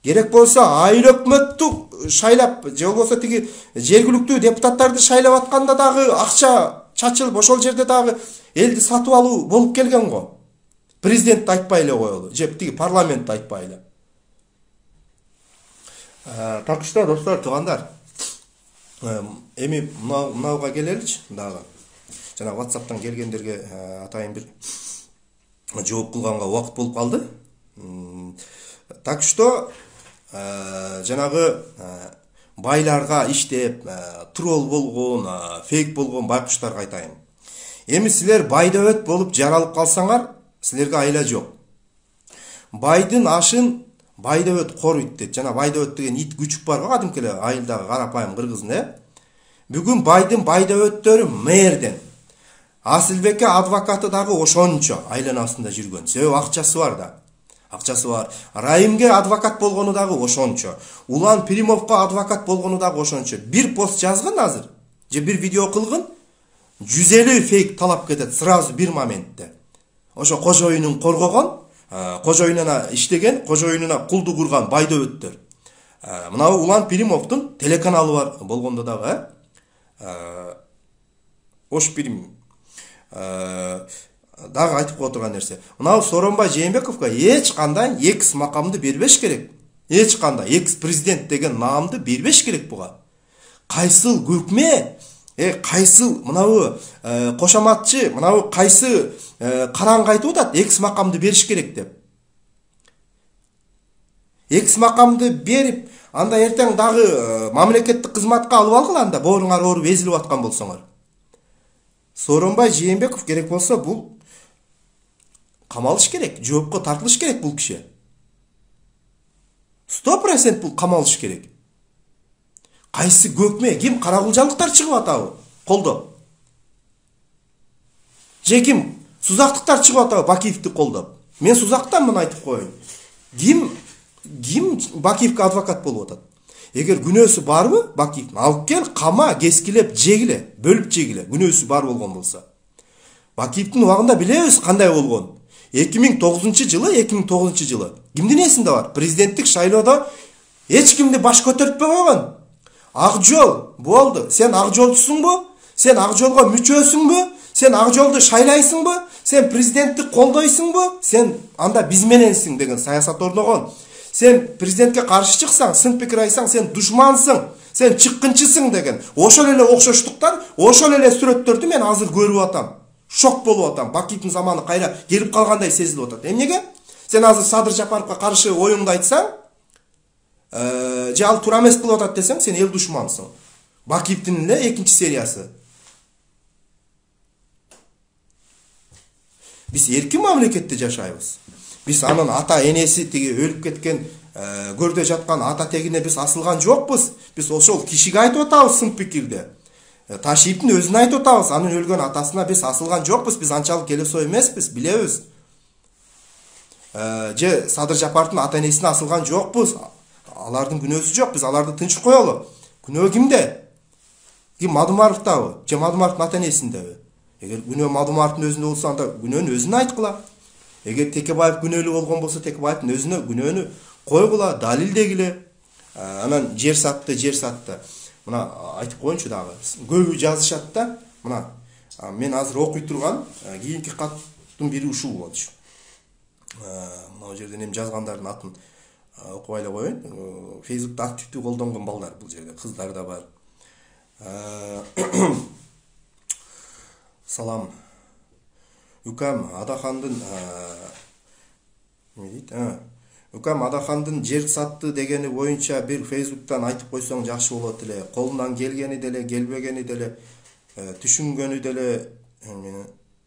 [SPEAKER 1] Керек болсо айыл өкмөттү шайлап, же болбосо тиги жергиликтүү депутаттарды шайлап атканда дагы акча чачылып, ошол жерде дагы элди сатып алуу болуп келген го. Президент айтпай эле коелу, же тиги парламент айтпай эле. Так что, достор, туугандар, эми мынауга келеличи дагы. Жана WhatsApp'тан келгендерге атайын бир жооп кылганга убакыт болуп калды. Так что жанагы байларга иштеп, тролл болгон, фейк болгон байкуштарга айтайын. Эми силер байдөбөт болуп жаралып калсаңар, силерге айла жок. Байдын ашын байдөбөт коруйт дейт. Жана байдөбөт деген ит күчүк бар го, кадимки эле айылдагы карапайым кыргыздын, Бүгүн байдын байдөбөттөрү мэрден. Асылбекке адвокаты дагы ошончо айланасында жүргөн. Себеби акчасы бар да. Акчасы бар. Райымге адвокат болгону дагы ошончо. Улан Пиримовго адвокат болгону дагы ошончо. Бир пост жазган азыр, же бир видео кылгын, 150 фейк талап кетет сразу бир моментте. Ошо кожоюнун коргогон, кожоюнуна иштеген, кожоюнуна кулду курган байдөбөттөр. Мына Улан Пиримовдун телеканалы бар болгондо дагы, Ош Пирим дагы айтып кое турган нерсе. Мына Сооронбай Жээнбековго эч кандай экс макамды бербеш керек. Эч кандай экс президент деген наамды бербеш керек буга. Кайсыл көкме, кайсыл мынау кошоматчы, мынау кайсы караңгы айтып атат, экс макамды бериш керек деп. Экс макамды берип, анда эртең дагы мамлекеттик кызматка алып алгыла, анда бооруңар ооруп эзилип аткан болсоңор. Сооронбай Жээнбеков керек болсо бул камалыш керек, жоопко тартылыш керек бул киши. 100% бул камалыш керек. Кайсы көкме, ким каракулжалыктар чыгып атабы колдоп? Же ким сузактыктар чыгып атабы Бакиевди колдоп? Мен сузактанмын айтып коеюн. Ким Бакиевге адвокат болуп атат? Эгер күнөөсү барбы, Бакиев алып кел, кама, кескилеп, жегиле, бөлүп жегиле, күнөөсү бар болгон болсо. Бакиевдин убагында билебиз кандай болгон. 2009 жылы кимдин эсинде бар? Президенттик шайлоодо эч кимди баш көтөртпөй койгон. Ак жол болду. Сен ак жолчусуңбу? Сен ак жолго мүчөсүңбү? Сен ак жолду шайлайсыңбы? Сен президентти колдойсуңбу? Сен анда биз мененсиң деген саясат орногон. Сен президентке каршы чыксаң, сын пикир айтсаң, сен душмансың, сен чыккынчысың деген. Ошол эле окшоштуктар, ошол эле сүрөттөрдү мен азыр көрүп атам. Шок болуп атам. Бакиевдин заманы кайра келип калгандай сезилип атат. Эмнеге? Сен азыр Садыр Жапаровго каршы оюңду айтсаң, же ал туура эмес кылып атат десең, сен эл душмансың. Бакиевдин эле экинчи сериясы. Биз эркин мамлекетте жашайбыз. Биз анын ата энеси тиги өлүп кеткен көрдө жаткан ата тегине биз асылган жокпуз. Биз ошол кишиге айтып атабыз сын пикирде. Ташиевдин өзүнө айтып атабыз, анын өлгөн атасына биз асылган жокпуз. Биз анчалык келесоо эмеспиз, билебиз. Же Садыр Жапаровдун ата энесине асылган жокпуз. Алардын күнөөсү жок, биз аларды тынч коелу. Күнөө кимде? Ким, Мадумаровдабы? Же Мадумаровдун ата энесиндеби? Эгер күнөө Мадумаровдун өзүндө болсо, анда күнөөнү өзүнө айткыла. Эгер Текебаев күнөөлүү болгон болсо, Текебаевдин өзүнө күнөөнү койгула, далилдегиле. Анан жер сатты. Мына айтып коеюнчу дагы. Көбү жазышат да. Мына мен азыр окуй турган кийинки каттын бири ушул болчу. Мына жерден эми жазгандардын атын окубай эле коеюн. Фейсбукта активдүү колдонгон балдар бул жерде, кыздар да бар. Салам. Үкам Адахандын Үкам Адахандын жер сатты дегени боюнча бир Фейсбуктан айтып койсоң жакшы болот эле. Колунан келгени деле, келбегени деле, түшүнгөнү деле,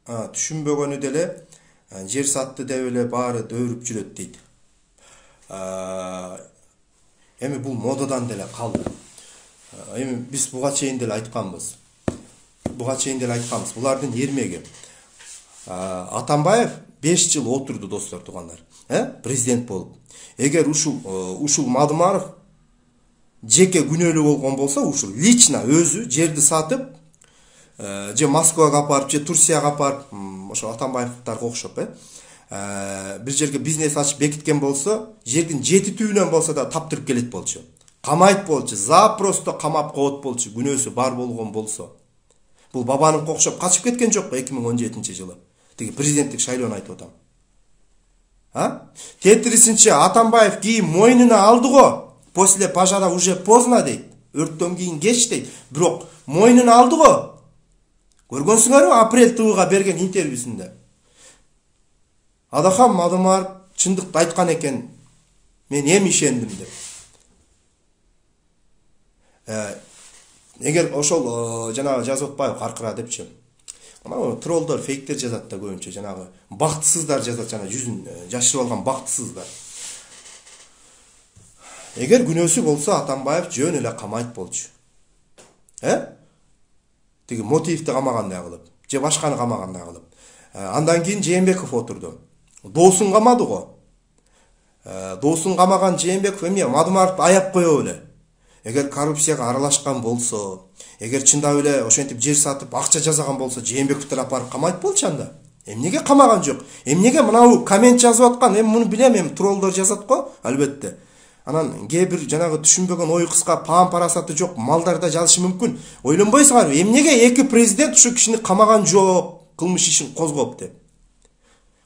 [SPEAKER 1] түшүнбөгөнү деле жер сатты деп эле баары дөөрүп жүрөт дейт. Эми бул модадан деле калды. Эми биз буга чейин деле айтканбыз. Булардын эрмеги. Атамбаев 5 жыл отурду, достор, туугандар. Президент болуп. Эгер ушул Мадумаров жеке күнөөлүү болгон болсо, ушул лично өзү жерди сатып, же Москвага апарып, же Турцияга апарып, ошо Атамбаевдарга окшоп, бир жерге бизнес ачып бекиткен болсо, жердин 7 түбүнөн болсо да таптырып келет болчу. Камайт болчу, запросто камап коет болчу, күнөөсү бар болгон болсо. Бул бабанын окшоп качып кеткен жокпу 2017-жылы? Тиги президенттик шайлоону айтып атам. Тетрисинче Атамбаев кийин мойнуна алды го. После пожара уже поздно дейт. Өрттөн кийин кеч дейт. Бирок мойнуна алды го. Көргөнсүңөрбү апрель ТВга берген интервьюсунда? Адахан Мадумаров чындыкты айткан экен. Мен эми ишендим деп. Эгер ошол жанагы жазып атпайбы каркыра депчи. Мына троллдор, фейктер жазат да көбүнчө, жанагы бактысыздар жазат, жана жүзүн жашырып алган бактысыздар. Эгер күнөөсү болсо, Атамбаев жөн эле камайт болчу. Тиги Мотиевди камагандай кылып, же башканы камагандай кылып. Андан кийин Жээнбеков отурду. Доосун камады го. Доосун камаган Жээнбеков эми Мадумаровду аяп коёбу эле. Эгер коррупцияга аралашкан болсо, эгер чындап эле ошентип жер сатып акча жасаган болсо, Жээнбековдер апарып камайт болчу анда. Эмнеге камаган жок? Эмнеге мынау коммент жазып аткан? Эми муну билем, эми троллдор жазат го, албетте. Анан кээ бир жанагы түшүнбөгөн ой кыска паам парасаты жок малдар да жазышы мүмкүн. Ойлонбойсуңарбы? Эмнеге эки президент ушу кишини камаган жок, кылмыш ишин козгоп деп?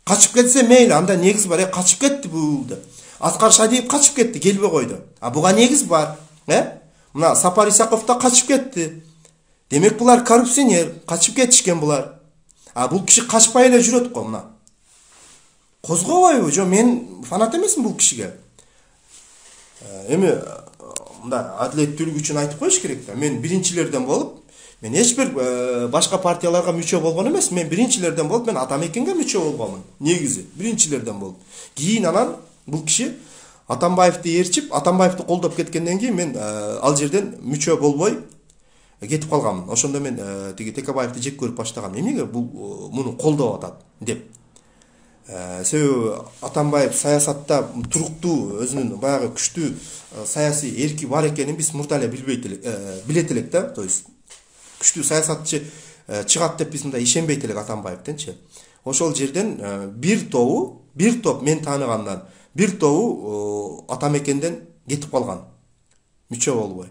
[SPEAKER 1] Качып кетсе мейли, анда негиз бар. Качып кетти бул деп. Аскар Шадиев качып кетти, келбей койду. Буга негиз бар. Мына Сапар Исаков да качып кетти. Демек булар коррупционер, качып кетишкен булар. Бул киши качпай эле жүрөт го, мына. Козгобойбу? Жо, мен фанат эмесмин бул кишиге. Эми мында адилеттүүлүк үчүн айтып коюш керек да. Мен биринчилерден болуп, мен эч бир башка партияларга мүчө болгон эмес. Мен биринчилерден болуп, мен Атамекенге мүчө болгонмун. Негизи биринчилерден болуп. Кийин анан бул киши Атамбаевди ээрчип, Атамбаевди колдоп кеткенден кийин мен ал жерден мүчө болбой кетип калганмын. Ошондо мен тиги Текебаевди жек көрүп баштагам. Эмнеге бул муну колдоп атат деп. Себеби Атамбаев саясатта туруктуу, өзүнүн баягы күчтүү саясий эрки бар экенин биз мурда эле билет элек да. То есть күчтүү саясатчы чыгат деп биз мындай ишенбейт элек Атамбаевденчи. Ошол жерден бир топ мен тааныгандан бир тобу Атамекенден кетип калган. Мүчө болбой.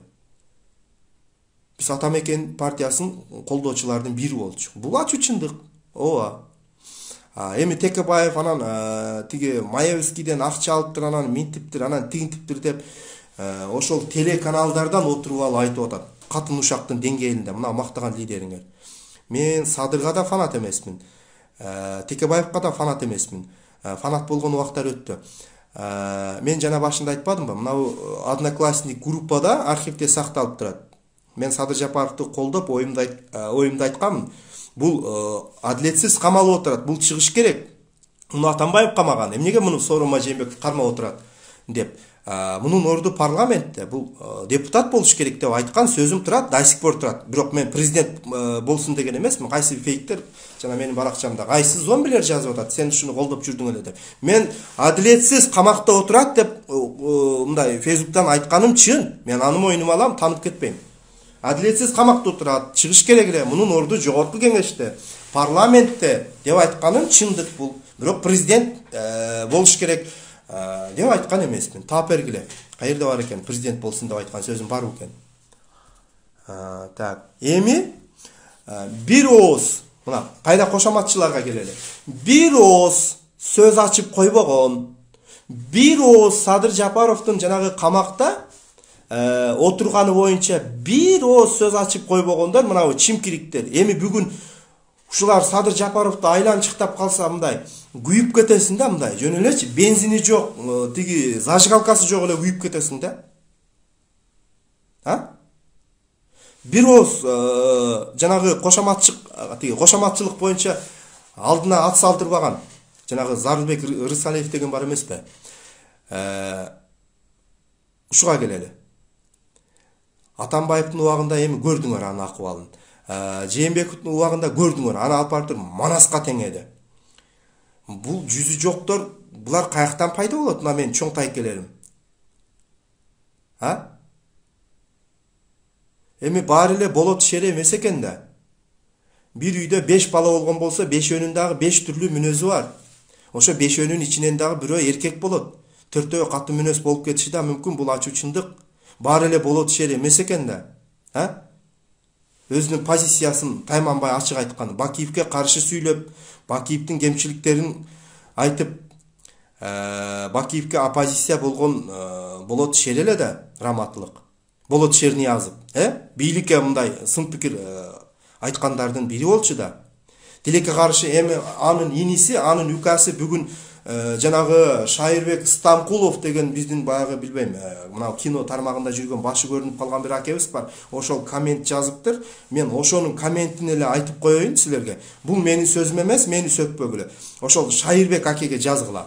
[SPEAKER 1] Биз Атамекен партиясынын колдоочулардын бири болчу. Бул ачуу чындык. Ооба. Эми Текебаев анан тиги Маевскийден акча алыптыр, анан минтиптир, анан тигинтиптир деп ошол телеканалдардан отуруп алып айтып атат. Катын ушактын деңгээлинде мына мактаган лидериңер. Мен Садырга да фанат эмесмин. Текебаевка да фанат эмесмин. Фанат болгон убактар өттү. Мен жана башында айтпадымбы? Мына Одноклассник группада архивде сакталып турат. Мен Садыр Жапаровду колдоп оюмду айтканмын. Бул адилетсиз камалып отурат. Бул чыгыш керек. муну Атамбаев камаган, эмнеге муну Сооронбай Жээнбеков кармап отурат деп. Мунун орду парламентте, бул депутат болуш керек деп айткан сөзүм турат, до сих пор турат. Бирок мен президент болсун деген эмесмин. Кайсы фейктер жана менин баракчамда кайсы зомбилер жазып атат, сен ушуну колдоп жүрдүң эле деп. Мен адилетсиз камакта отурат деп мындай Фейсбуктан айтканым чын. Мен аны мойнума алам, танып кетпейм. Адилетсиз камакта отурат, чыгыш керек эле. Мунун орду жогорку кеңеште, парламентте деп айтканым чындык бул. Бирок президент болуш керек деп айткан эмесмин. Таап бергиле. Каерде бар экен президент болсун деп айткан сөзүм бар экен. Так, эми бир ооз, мына кайда кошоматчыларга келели. Бир ооз сөз ачып койбогон, бир ооз Садыр Жапаровдун жанагы камакта отурганы боюнча бир ооз сөз ачып койбогондор мына чимкириктер. Эми бүгүн ушулар Садыр Жапаровду айланчыктап калса мындай күйүп кетесиң да, мындай жөн элечи, бензини жок, тиги зажигалкасы жок эле күйүп кетесиң да. Бир ооз жанагы кошоматчылык боюнча алдына ат салдырбаган жанагы Зарылбек Рысалиев деген бар эмеспи? Ушуга келели. Атамбаевдин убагында эми көрдүңөр анын акыбалын. Жээнбековдун убагында көрдүңөр, аны алып барып Манаска теңеди. Бул жүзү жоктор, булар каяктан пайда болот? Мына мен чоң тайкелерим. Эми баары эле болот шере эмес экен да. Бир үйдө 5 бала болгон болсо, 5өөнүн дагы 5 түрлүү мүнөзү бар. Ошо 5өөнүн ичинен дагы бирөө эркек болот. 4өө катуу мүнөз болуп кетиши да мүмкүн, бул ачуучундук. Баары эле болот шере эмес экен да. Өзүнүн позициясын тайманбай ачык айткан, Бакиевке каршы сүйлөп, Бакиевдин кемчиликтерин айтып, Бакиевке оппозиция болгон болот шер эле да, раматтылык. Болот Шерниязов, бийликке мындай сын пикир айткандардын бири болчу да. Тилекке каршы эми анын иниси, анын үкасы бүгүн жанагы Шайырбек Стамкулов деген биздин баягы билбейм, мына кино тармагында жүргөн башы көрүнүп калган бир акебиз бар. Ошол коммент жазыптыр. Мен ошонун комментин эле айтып коеюн силерге. Бул менин сөзүм эмес, мени сөкпөгүлө. Ошол Шайырбек акеге жазгыла.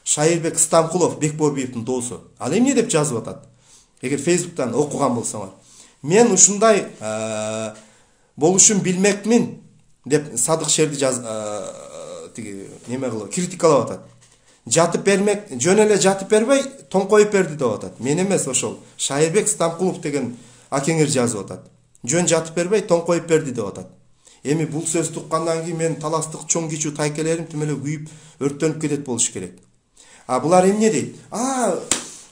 [SPEAKER 1] Шайырбек Стамкулов Бекбобиевдин доосу. Ал эмне деп жазып атат? Эгер Фейсбуктан окуган болсоңор. Мен ушундай болушун билмекмин деп Садык Шерди неме кылып критикалап атат. Жатып бермек, жөн эле жатып бербей, тоң коюп берди деп атат. Мен эмес, ошол Шайырбек Стамкулов деген акеңер жазып атат. Жөн жатып бербей, тоң коюп берди деп атат. Эми бул сөз туккандан кийин мен таластык чоң кичүү тайкелерим тим эле күйүп, өрттөнүп кетет болуш керек. Булар эмне дейт?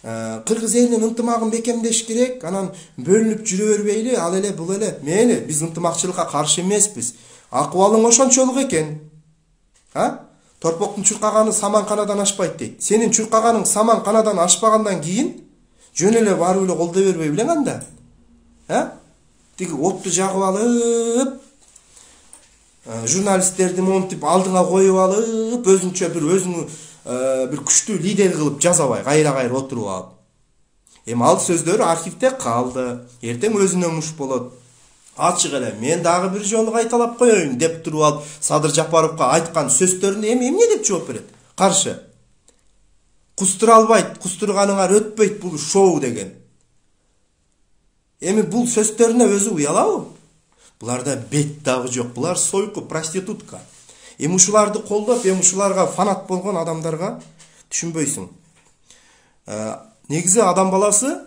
[SPEAKER 1] Кыргыз элинин ынтымагын бекемдеш керек, анан бөлүнүп жүрө бербейли, ал эле бул эле. Мейли, биз ынтымакчылыкка каршы эмеспиз. Акыбалың ошончолук экен. Торпоктун чуркаганы саман канадан ашпайт дейт. Сенин чуркаганың саман канадан ашпагандан кийин жөн эле барып эле колдой бербей билең анда. Тиги отту жагып алып, журналисттерди монтип алдыңа коюп алып, өзүнчө бир күчтүү лидер кылып жазабай, кайра-кайра отуруп алып. Эми ал сөздөрү архивде калды. Эртең өзүнө муш болот. Ачык эле, мен дагы бир жолу кайталап коеюн деп туруп алып, Садыр Жапаровго айткан сөздөрүнө эми эмне деп жооп берет? Каршы. Кустура албайт, кустурганыңар өтпөйт, бул шоу деген. Эми бул сөздөрүнө өзү уялабы? Буларда бет дагы жок. Булар сойку, проститутка. Эми ушуларды колдоп, эми ушуларга фанат болгон адамдарга түшүнбөйсүң. Негизи адам баласы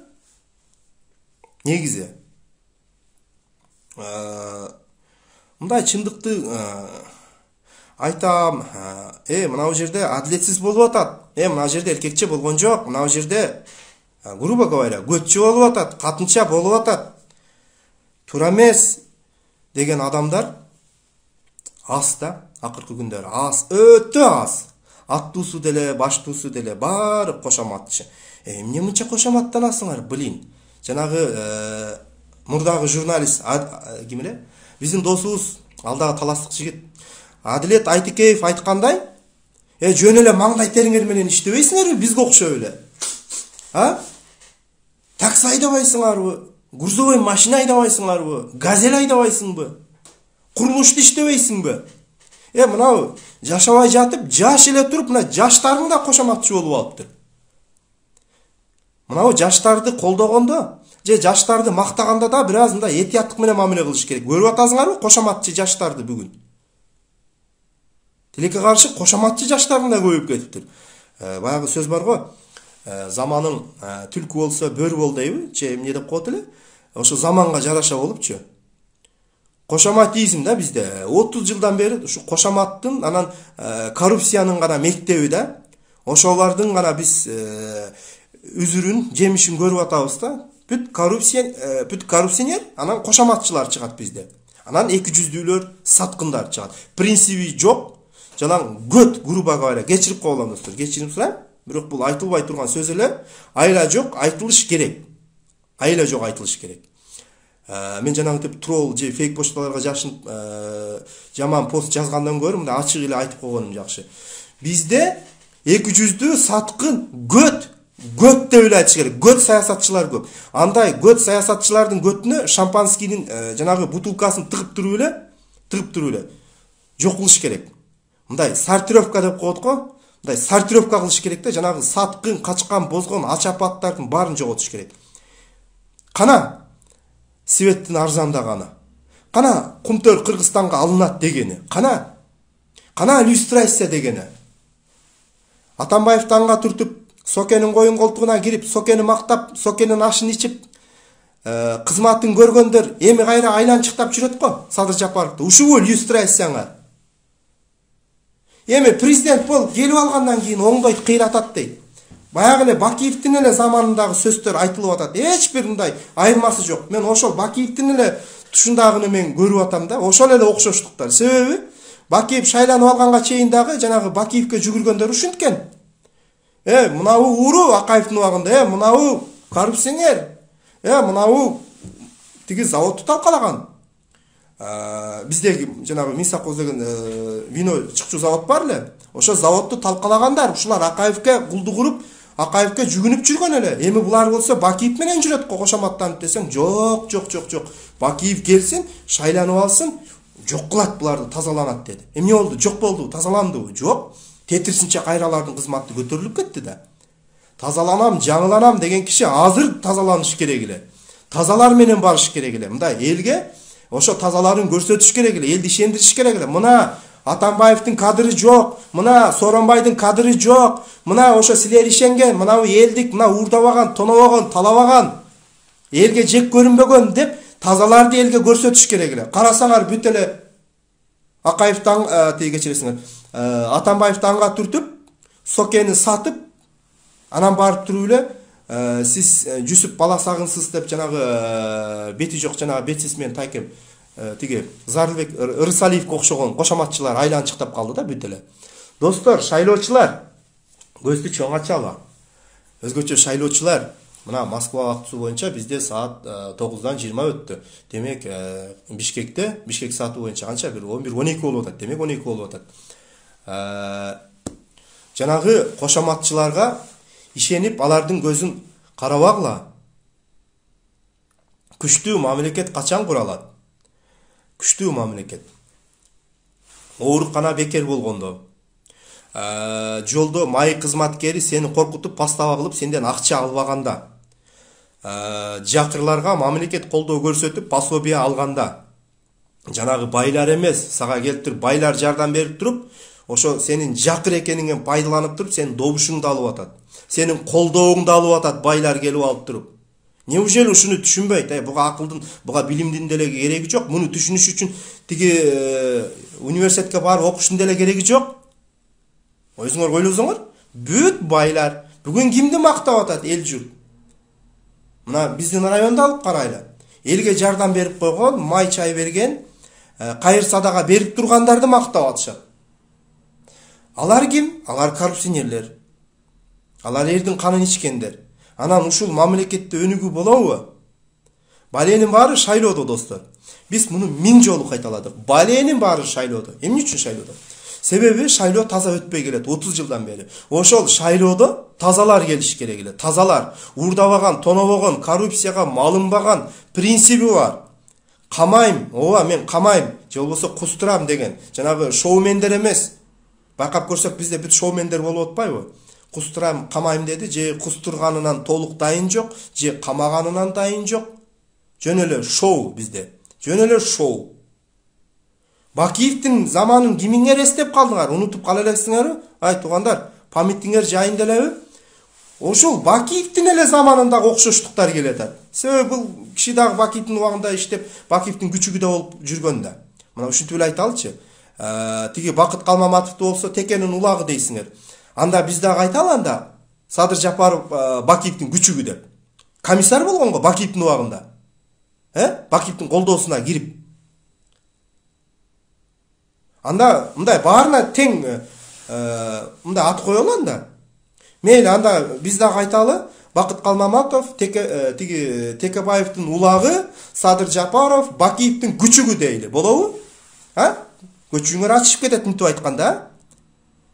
[SPEAKER 1] мындай чындыкты айтам. Мына жерде адилетсиз болуп атат. Мына жерде эркекче болгон жок. Мына жерде, грубо говоря, көтчү болуп атат, катынча болуп атат. Туура эмес деген адамдар аз да, акыркы күндөрү аз, өтө аз. Аттуусу деле, баштуусу деле баары кошоматчы. Эмне мынча кошоматтанасыңар, блин? Жанагы мурдагы журналист ким эле? Биздин досубуз, алдагы таластык жигит Адилет Айтыкеев айткандай, жөн эле маңдай териңер менен иштебейсиңерби, бизге окшоп эле? Такси айдабайсыңарбы? Грузовой машина айдабайсыңарбы? Газель айдабайсыңбы? Курулушта иштебейсиңби? Мынау жашабай жатып, жаш эле туруп, мына жаштардын да кошоматчы болуп алыптыр. Мынау жаштарды колдогондо, же жаштарды мактаганда да бир аз мындай этияттык менен мамиле кылыш керек. Көрүп атасыңарбы кошоматчы жаштарды бүгүн? Тилекке каршы кошоматчы жаштардын да көбөйүп кетиптир. Баягы сөз бар го, заманың түлкү болсо бөрү бол дейби, же эмне деп коет эле? Ошо заманга жараша болупчу. Кошоматизм да бизде 30 жылдан бери ушу кошоматтын, анан коррупциянын гана мектеби да. Ошолордун гана биз үзүрүн, жемишин көрүп атабыз да. Бүт коррупционер, анан кошоматчылар чыгат бизде. Анан эки жүздүүлөр, саткындар чыгат. Принциби жок. Жалаң көт, грубо говоря, кечирип коелом достор. Кечирим сурайм. Бирок бул айтылбай турган сөз эле. Айла жок, айтылыш керек. Айла жок, айтылыш керек. Мен жанагы тип тролл же фейк почталарга жашынып, жаман пост жазгандан көрө мындай ачык эле айтып койгонум жакшы. Бизде эки жүздүү, саткын, көт деп эле айтыш керек. Көт саясатчылар көп. Андай көт саясатчылардын көтүнө шампанскийдин жанагы бутылкасын тыгып туруп эле жок кылыш керек. Мындай сортировка деп коет го. Мындай сортировка кылыш керек да, жанагы саткын, качкан, бозгон, ачапаттардын баарын жоготуш керек. Кана светтин арзандаганы. Кана кумтөр Кыргызстанга алынат дегени. Кана иллюстрация дегени. Атамбаев таңга түртүп, Сокенин коюн колтугуна кирип, Сокени мактап, Сокенин ашын ичип, кызматын көргөндөр эми кайра айланчыктап жүрөт го, Садыр Жапаровду. Ушул иллюстрацияңа. Эми президент болуп келип алгандан кийин оңдойт, кыйратат дейт. Баягы эле Бакиевдин эле заманындагы сөздөр айтылып атат. Эч бир мындай айырмасы жок. Мен ошол Бакиевдин эле тушундагыны мен көрүп атам да. Ошол эле окшоштуктар. Себеби Бакиев шайланып алганга чейин дагы жанагы Бакиевке жүгүргөндөр ушинткен. Мынабу уру Акаевдин убагында, мынабу коррупционер. Мынабу тиги заводду талкалаган. Биздеги жанагы Минсакоз деген вино чыкчу завод бар эле. Ошо заводду талкалагандар. Ушулар Акаевке кулдук уруп, Акаевке жүгүнүп жүргөн эле. Эми булар болсо Бакиев менен жүрөт го кошоматтанып десең, жок. Бакиев келсин, шайланып алсын, жок кылат буларды, тазаланат деди. Эмне болду? Жок болду, тазаландыбы? Жок. Тетирсинче кайралардын кызматы көтөрүлүп кетти да. Тазаланам, жаңыланам деген киши азыр тазаланыш керек эле. Тазалар менен барыш керек эле. Мындай элге ошо тазаларын көрсөтүш керек эле, элди ишендириш керек эле. Мына Атамбаевдин кадыры жок, мына Сооронбайдын кадыры жок, мына ошо силер ишенген, мына элдик, мына уурдабаган, тонобогон, талабаган, элге жек көрүнбөгөн деп тазаларды элге көрсөтүш керек эле. Карасаңар бүт эле Акаевдин кечиресиңер, Атамбаевди аңга түртүп, Сокени сатып, анан барып туруп эле сиз Жүсүп баласагынсыз деп жанагы бети жок жанагы бетсиз менен тайкем тиги Зарлыбек Ырысалиевге окшогон кошоматчылар айланчыктап калды да бүт эле. Достор, шайлоочулар, көздү чоң ачалы. Өзгөчө шайлоочулар, мына Москва убактысы боюнча бизде саат 9-дан 20 өттү. Демек, Бишкек сааты боюнча канча? Бир 11-12 болуп атат. Демек 12 болуп атат. Жанагы кошоматчыларга ишенип, алардын көзүн карабагыла. Күчтүү мамлекет качан куралат? Күчтүү мамлекет. Оорукана бекер болгондо, жолдо май кызматкери сени коркутуп пастава кылып, сенден акча албаганда, жакырларга мамлекет колдоо көрсөтүп, пособие алганда, жанагы байлар эмес, сага келип байлар жардам берип туруп, ошо сенин жакыр экениңен пайдаланып туруп, сенин добушуңду алып атат. Сенин колдооңду алып атат байлар келип алып туруп. Неужели ушуну түшүнбөйт? Буга акылдын, буга билимдин деле кереги жок. Муну түшүнүш үчүн тиги университетке барып окуштун деле кереги жок. Өзүңөр ойлосоңор, бүт байлар бүгүн кимди мактап атат эл журт? Мына биздин районду алып карайлы. Элге жардам берип койгон, май чай берген, кайыр садага берип тургандарды мактап атышат. Алар ким? Алар коррупционерлер. Алар элдин канын ичкендер. Анан ушул мамлекетте өнүгүү болобу? Баленин баары шайлоодо, достор. Биз муну 1000 жолу кайталадык. Баленин баары шайлоодо. Эмне үчүн шайлоодо? Себеби шайлоо таза өтпөй келет 30 жылдан бери. Ошол шайлоодо тазалар келиш керек эле. Тазалар, уурдабаган, тонобогон, коррупцияга малынбаган принциби бар. Камайм, ооба мен камайм. же болбосо кустурам деген жанагы шоумендер эмес. Байкап көрсөк бизде бүт шоумендер болуп атпайбы? Кустурам, камайм деди, же кустурганынан толук дайын жок, же камаганынан дайын жок. Жөн эле шоу bizde. Жөн эле шоу. Бакиевдин заманын кимиңер эстеп калдыңар? Унутуп кала элексиңерби? Ай туугандар, памятиңер жайында элеби? Ошол Бакиевдин эле заманындагы окшоштуктар келет. Себеби бул киши дагы Бакиевдин убагында иштеп, Бакиевдин күчүгү да болуп жүргөн да. Мына ушинтип эле айталычы. Тиги Бакыт Калмаматовду болсо Текенин улагы дейсиңер. Анда биз дагы айталы анда Садыр Жапаров Бакиевдин күчүгү деп. Комиссар болгон го Бакиевдин убагында. Бакиевдин колдоосуна кирип. Анда мындай баарына тең мындай ат коелу анда. Мейли анда биз дагы айталы Бакыт Калмаматов тиги Текебаевдин улагы, Садыр Жапаров Бакиевдин күчүгү дейли. Болобу? Көчүңөр ачышып кетет мынтип айтканда.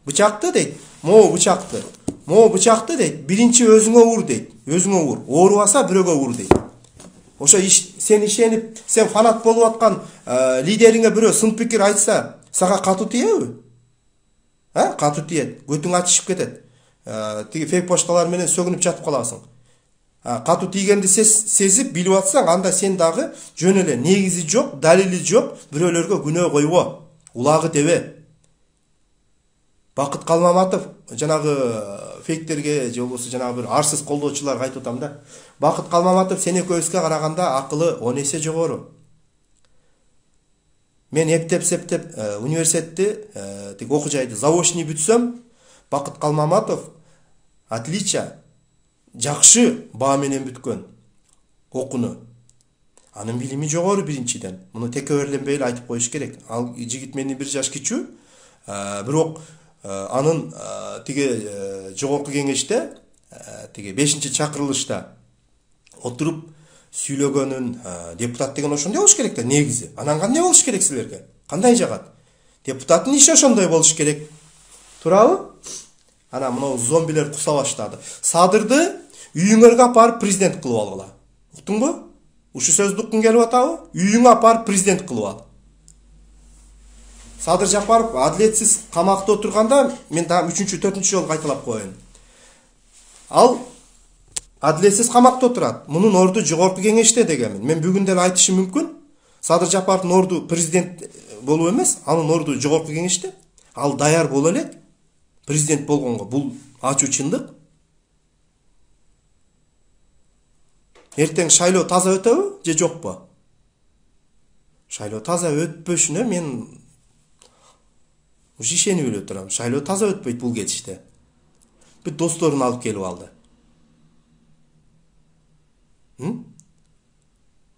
[SPEAKER 1] Бычакты дейт. Могу бычакты. Могу бычакты дейт. Биринчи өзүңө ур дейт. Өзүңө ур. Оорубаса бирөөгө ур дейт. Ошо сен ишенип, сен фанат болуп аткан лидериңе бирөө сын пикир айтса, сага катуу тиеби? Катуу тиет. Көтүң ачышып кетет. Тиги фейк почталар менен сөгүнүп жатып каласың. Катуу тийгенди сезип билип атсаң, анда сен дагы жөн эле негизи жок, далили жок бирөөлөргө күнөө койбо. Улагы тебе. Бакыт Калмаматов жанагы фейктерге же болбосо жанагы бир арсыз колдоочуларга айтып атам да. Бакыт Калмаматов сен экөөбүзгө караганда акылы 10 эсе жогору. Мен эптеп университетти тиги окуу жайды заочный бүтсөм, Бакыт Калмаматов отлича жакшы баа менен бүткөн окууну. Анын билими жогору биринчиден. Муну текеберленбей эле айтып коюш керек. Ал жигит менден 1 жаш кичүү. Бирок анын тиги жогорку кеңеште тиги 5-чакырылышта отуруп сүйлөгөнүн депутат деген ошондой болуш керек да негизи. Анан кандай болуш керек силерге? Кандай жагат? Депутаттын иши ошондой болуш керек. Туурабы? Ана мына зомбилер куса баштады. Садырды үйүңөргө апарып президент кылып алгыла. Уктуңбу? Ушу сөздү уккуң келип атабы? Үйүңө апарып президент кылып ал. Садыр Жапаров адилетсиз камакта отурганда мен дагы 3-4 жолу кайталап коеюн. Ал адилетсиз камакта отурат. Мунун орду жогорку кеңеште дегенмин. Мен бүгүн деле айтышым мүмкүн. Садыр Жапаровдун орду президент болуу эмес, анын орду жогорку кеңеште. Ал даяр боло элек президент болгонго. Бул ачуу чындык. Эртең шайлоо таза өтөбү же жокпу? Шайлоо таза өтпөшүнө мен ишенип эле турам. Шайлоо таза өтпөйт бул кетиште. Бүт досторун алып келип алды.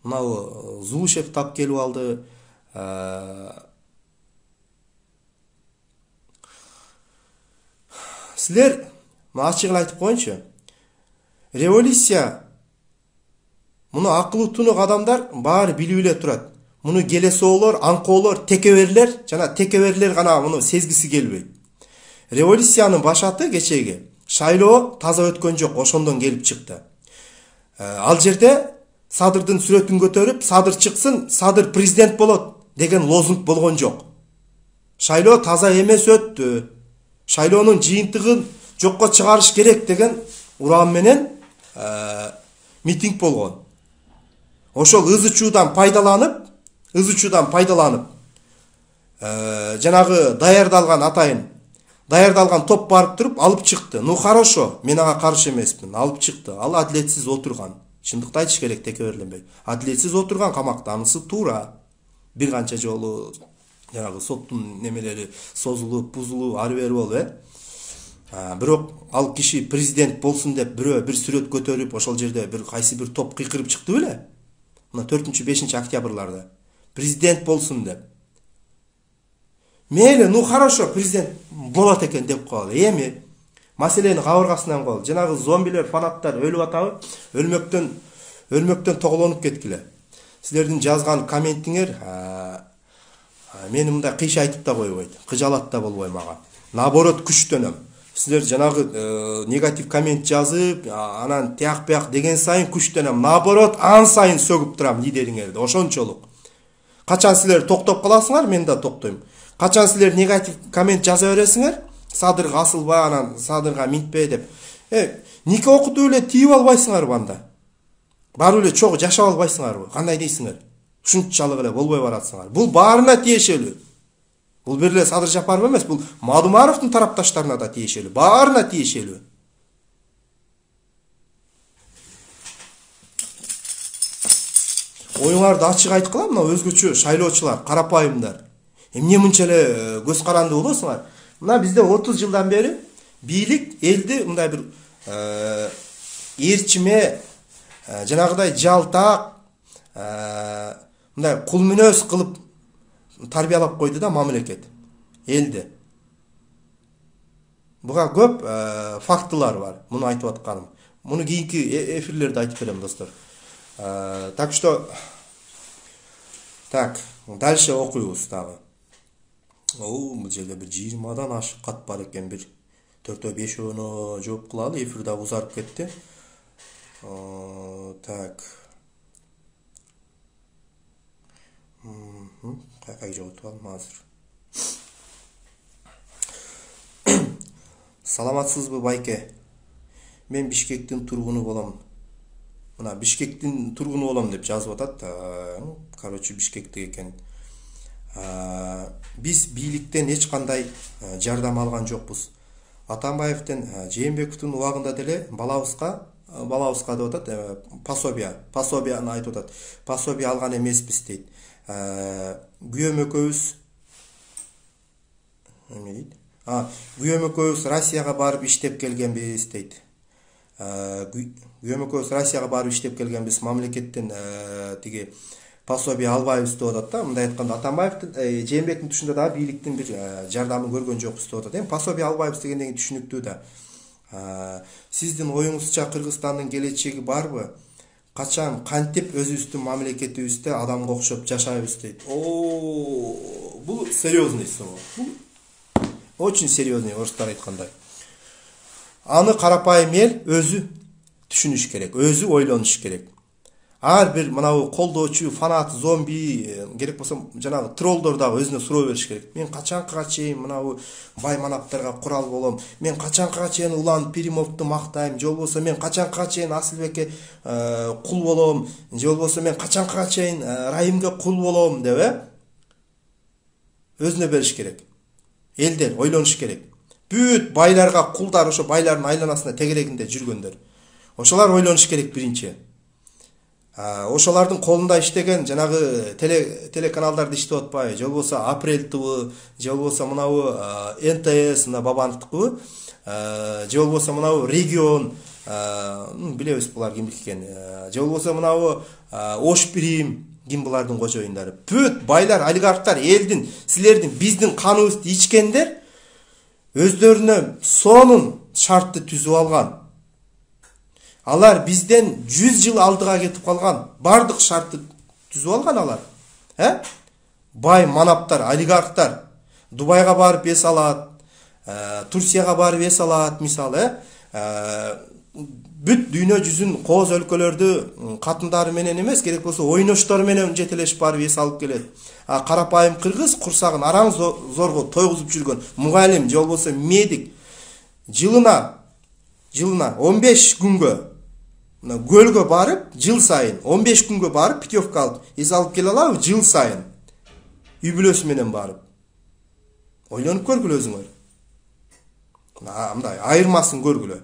[SPEAKER 1] Мынау Зулушев тап келип алды. Силер ачык эле айтып коеюнчу. Революция муну акылы тунук адамдар баары билип эле турат. Муну келесоолор, аңкоолор, текеберлер, жана текеберлер гана муну сезгиси келбейт. Революциянын башаты кечеги шайлоо таза өткөн жок, ошондон келип чыкты. Ал жерде Садырдын сүрөтүн көтөрүп, Садыр чыксын, Садыр президент болот деген лозунг болгон жок. Шайлоо таза эмес өттү. Шайлоонун жыйынтыгын жокко чыгарыш керек деген урам менен митинг болгон. Ошол ызычуудан пайдаланып, жанагы даярдалган атайын, даярдалган топ барып туруп алып чыкты. Ну хорошо, мен ага каршы эмесмин. Алып чыкты. Ал адилетсиз отурган. Чындыкты айтыш керек, текеберленбей. Адилетсиз отурган камакта, анысы туура. Бир канча жолу жанагы соттун немелери созулуп, бузулуп, ары бери болуп, бирок ал киши президент болсун деп бирөө бир сүрөт көтөрүп, ошол жерде бир кайсы бир топ кыйкырып чыкты беле? Мына 4-5 октябрларда президент болсун деп. Мейли, ну хорошо, президент болот экен деп коелу. Эми маселени кабыргасынан коелу. Жанагы зомбилер, фанаттар өлүп атабы? Өлмөктөн тоголонуп кеткиле. Силердин жазган комментиңер мени мындай кыйш айтып да койбойт. Кыжалат да болбойм ага. Наоборот, күчтөнөм. Силер жанагы негатив коммент жазып, анан тияк-бияк деген сайын күчтөнөм. Наоборот, ан сайын сөгүп турам лидериңерди. Ошончолук. Качан силер токтоп каласыңар, мен да токтойм. Качан силер негатив коммент жаза бересиңер, садырга асылба, анан садырга минтпе деп. Нике окутуп эле тийип албайсыңарбы анда? Барып эле чогуу жашап албайсыңарбы? Кандай дейсиңер? Ушунчалык эле болбой баратсыңар. Бул баарына тиешелүү. Бул бир эле Садыр Жапаров эмес, бул Мадумаровдун тарапташтарына да тиешелүү, баарына тиешелүү. Оюңарды ачык айткыла, мына өзгөчө шайлоочулар, карапайымдар. Эмне мынча эле көз каранды болосуңар? Мына бизде 30 жылдан бери бийлик элди мындай бир ээрчиме, жанагыдай жалтак, мындай кул мүнөз кылып тарбиялап койду да мамлекет элди. Буга көп фактылар бар, муну айтып атканым. Муну кийинки эфирлерде айтып берем, достор. Так что так, дальше окуйбуз дагы. Бул жерде бир 20дан ашык кат бар экен, бир 4-5 жооп кылалы, эфир дагы узарып кетти. Так. Кайка жооп алам азыр. Саламатсызбы, байке? Мен Бишкектин тургуну болом. Мына Бишкектин тургуну болом деп жазып атат. Короче, Бишкектик экен. Биз бийликтен эч кандай жардам алган жокпуз. Атамбаевдин, Жээнбековдун убагында деле балабызга деп атат, пособияны айтып атат. Пособия алган эмеспиз дейт. Күйөөм экөөбүз эме дейт. Күйөөм экөөбүз Россияга барып иштеп келгенбиз дейт. Күйөөм экөөбүз Россияга барып иштеп келгенбиз, мамлекеттен тиги пособия албайбыз деп атат да. Мындай айтканда Атамбаевдин, Жээнбековдун тушунда да бийликтин бир жардамын көргөн жокпуз деп атат. Пособия албайбыз дегенден кийин түшүнүктүү да. Сиздин оюңузча Кыргызстандын келечеги барбы? Качан кантип өзүбүздүн мамлекетибизде адамга окшоп жашайбыз дейт. Бул серьезный суроо. Очень серьезный, орустар айткандай. Аны карапайым эл өзү түшүнүш керек, өзү ойлонуш керек. Ар бир мынау колдоочу, фанат, зомби, керек болсо жанагы троллдор дагы өзүнө суроо бериш керек. Мен качанга чейин мынау бай манаптарга курал болом? Мен качанга чейин Улан Перимовду мактайм? Же болбосо мен качанга чейин Асылбекке кул болом? Же болбосо мен качанга чейин Райымга кул болом деп өзүнө бериш керек. Элдер ойлонуш керек. Бүт байларга кулдар, ошо байлардын айланасында тегерегинде жүргөндөр. Ошолар ойлонуш керек биринчи. Ошолардын колунда иштеген жанагы телеканалдарды иштеп атпайбы? Же болбосо Апрель ТВ, же болбосо мынабу НТС, мына Бабановдукубу, же болбосо мынабу Регион, билебиз булар кимдики экенин. Же болбосо мынабу Ошпирим, ким булардын кожоюндары. Бүт байлар, олигархтар элдин, силердин, биздин каныбызды ичкендер өздөрүнө сонун шартты түзүп алган. Алар бизден 100 жыл алдыга кетип калган, бардык шартты түзүп алган алар. Бай манаптар, олигархтар Дубайга барып эс алат, Турцияга барып эс алат, мисалы, бүт дүйнө жүзүн кооз өлкөлөрдү катындары менен эмес, керек болсо ойноштор менен жетелешип барып эс алып келет. Карапайым кыргыз курсагын араң зорго тойгузуп жүргөн мугалим, же болбосо медик жылына 15 күнгө көлгө барып, жыл сайын 15 күнгө барып путевка алып, эс алып келе алабы жыл сайын? Үй бүлөсү менен барып. Ойлонуп көргүлө өзүңөр. Мындай айырмасын көргүлө.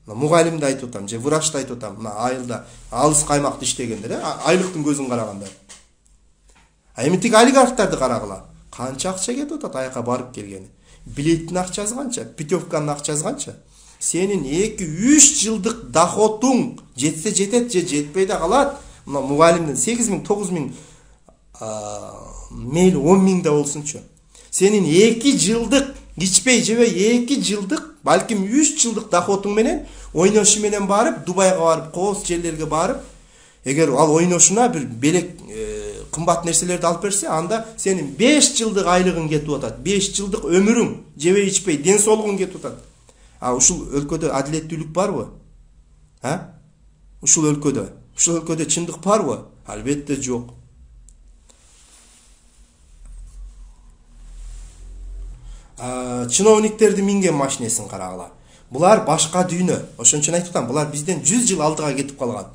[SPEAKER 1] Мугалимди айтып атам, же врачты айтып атам, мына айылда алыс каймакта иштегендер, айлыктын көзүн карагандар. Эмитик олигархтарды карагыла. Канча акча кетип атат аяка барып келгени? Билеттин акчасы канча, путевканын акчасы канча? Сенин 2-3 жылдык доходуң жетсе жетет, же жетпей да калат. Мына мугалимдин 8.000, 9.000, мейли 10.000 да болсунчу. Сенин 2 жылдык ичпей жебей 2 жылдык, балким 3 жылдык доходуң менен ойношу менен барып, Дубайга барып, кооз жерлерге барып, эгер ал ойношуна бир белек кымбат нерселерди алып берсе, анда сенин 5 жылдык айлыгың кетип атат, 5 жылдык өмүрүң жебей ичпей ден соолугуң кетип атат. Ушул өлкөдө адилеттүүлүк барбы? Ушул өлкөдө чындык барбы? Албетте жок. чиновниктерди минген машинесин карагыла. Булар башка дүйнө. Ошон үчүн айтып атам, булар бизден 100 жыл алдыга кетип калган.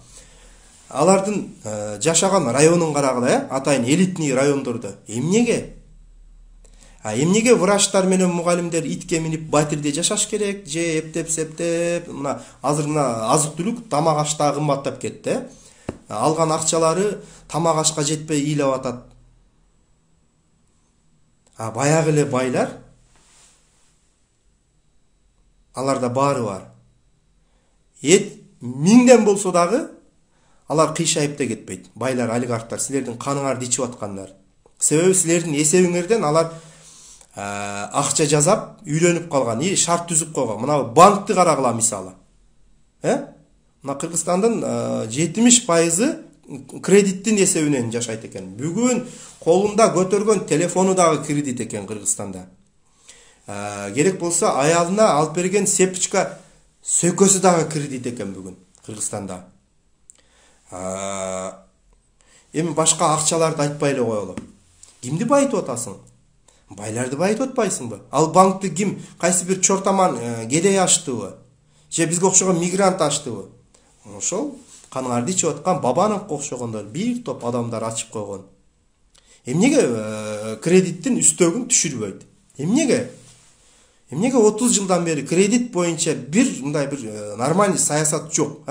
[SPEAKER 1] Алардын жашаган районун карагыла, атайын элитный райондордо. Эмнеге? Эмнеге врачтар менен мугалимдер итке минип батирде жашаш керек, же эптеп септеп, мына азыр мына азык-түлүк тамак ашта кымбаттап кетти. Алган акчалары тамак ашка жетпей ыйлап атат. Баягы эле байлар, аларда баары бар. Эт 1000ден болсо дагы алар кыйшайып да кетпейт. Байлар, олигархтар, силердин каныңарды ичип аткандар. Себеби силердин эсебиңерден алар акча жазап, үйлөнүп калган, шарт түзүп койгон. Мына банкты карагыла мисалы. Мына Кыргызстандын 70% кредиттин эсебинен жашайт экен. Бүгүн колунда көтөргөн телефону дагы кредит экен Кыргызстанда. Керек болсо аялына алып берген сепичка сөкөсү дагы кредит экен бүгүн Кыргызстанда. Эми башка акчаларды айтпай эле коелу. Кимди байытып атасың? Байларды байытып атпайсыңбы? Ал банкты ким, кайсы бир чортаман кедей аштыбы? Же бизге окшогон мигрант аштыбы? Ошол каныңарды ичип аткан Бабановго окшогондор бир топ адамдар ачып койгон. Эмнеге кредиттин үстөгүн түшүрбөйт? Эмнеге? Эмнеге 30 жылдан бери кредит боюнча мындай бир нормальный саясат жок,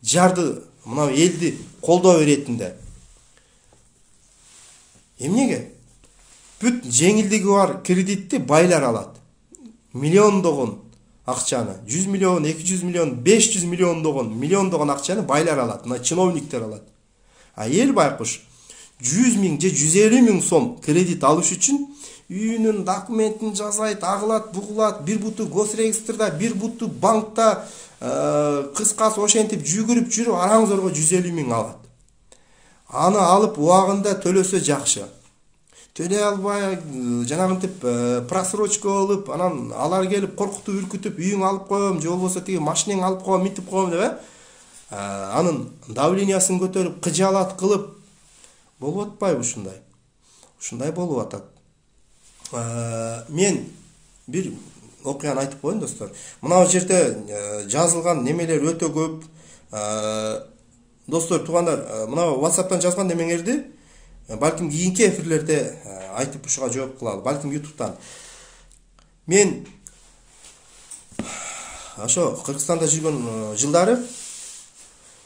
[SPEAKER 1] Жарды, мына элди колдоо иретинде. Эмнеге? Бүт жеңилдиги бар кредитти байлар алат. Миллиондогон акчаны, 100 миллион, 200 миллион, 500 миллиондогон акчаны байлар алат, мына чиновниктер алат. Эл байкуш 100 миң же 150 миң сом кредит алыш үчүн үйүнүн документин жазайт, агылат, бугулат, бир буту госрегистрда, бир буту банкта, кыскасы ошентип жүгүрүп жүрүп араң зорго 150 миң алат. Аны алып убагында төлөсө жакшы. Төлөй албай, жанагынтип просрочка болуп, анан алар келип коркутуп, үркүтүп, үйүң алып коем, же болбосо тиги машинең алып коем, мынтип коем деп, анын давлениясын көтөрүп, кыжаалат кылып болуп атпайбы ушундай? Ушундай болуп атат. Мен бир окуяны айтып коеюн, достор. Мына жерде жазылган немелер өтө көп. Достор, туугандар, мына WhatsApp'тан жазган немеңерди балким кийинки эфирлерде айтып ушуга жооп кылалы, балким YouTube'тан. Мен ошо Кыргызстанда жүргөн жылдары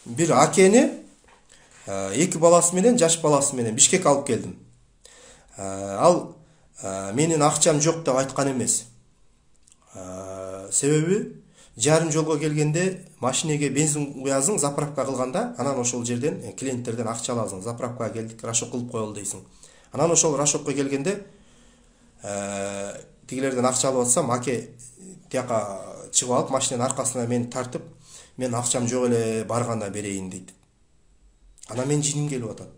[SPEAKER 1] бир акени 2 баласы менен, жаш баласы менен Бишкекке алып келдим. Ал менин акчам жок деп айткан эмес. Себеби жарым жолго келгенде машинеге бензин куязың, заправка кылганда, анан ошол жерден клиенттерден акча аласың. Заправкага келдик, рашок кылып коелу дейсиң. Анан ошол рашокко келгенде тигилерден акча алып атсам, аке тияка чыгып алып, машинанын аркасына мени тартып, мен акчам жок эле, барганда берейин дейт. Анан мен жиним келип атат.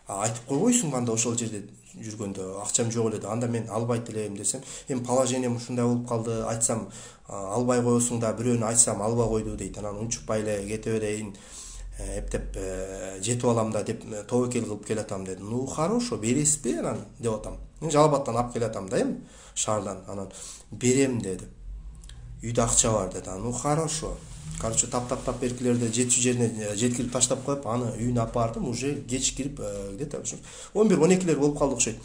[SPEAKER 1] Айтып койбойсуңбу анда ошол жерде жүргөндө акчам жок эле, анда мен албайт элем десем, эми положением ушундай болуп калды, айтсам албай коесуң да, бирөөнү айтсам алба койду дейт. Анан унчукпай эле кете берейин, эптеп жетип алам да деп тобокел кылып келатам деди. Ну хорошо, бересизби анан деп атам. Мен Жалал-Абадтан алып келатам да эми шаардан. Анан берем деди. Үйдө акча бар деди. Ну хорошо. Короче, таптап беркилерди жетчү жерине жеткирип таштап коюп, аны үйүнө алып бардым, уже кеч кирип, где-то 11-12 болуп калды окшойт.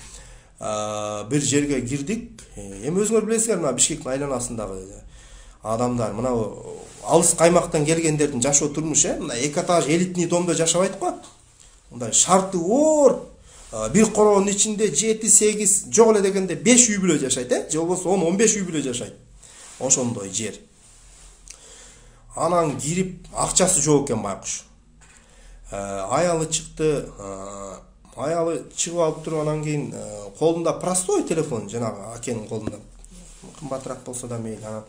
[SPEAKER 1] Бир жерге кирдик. Эми өзүңөр билесиңер, мына Бишкектин айланасындагы адамдар, мына алыс каймактан келгендердин жашоо турмушу, мына 2 этаж элитный домдо жашабайт го. Мындай шарты оор, бир короонун ичинде 7-8, жок эле дегенде 5 үй бүлө жашайт, же болбосо 10-15 үй бүлө жашайт. Ошондой жер. Анан кирип, акчасы жок экен байкуш. Аялы чыкты, аялы чыгып алып туруп, анан кийин колунда простой телефон, жанагы акенин колунда. Кымбатыраак болсо да мейли. Анан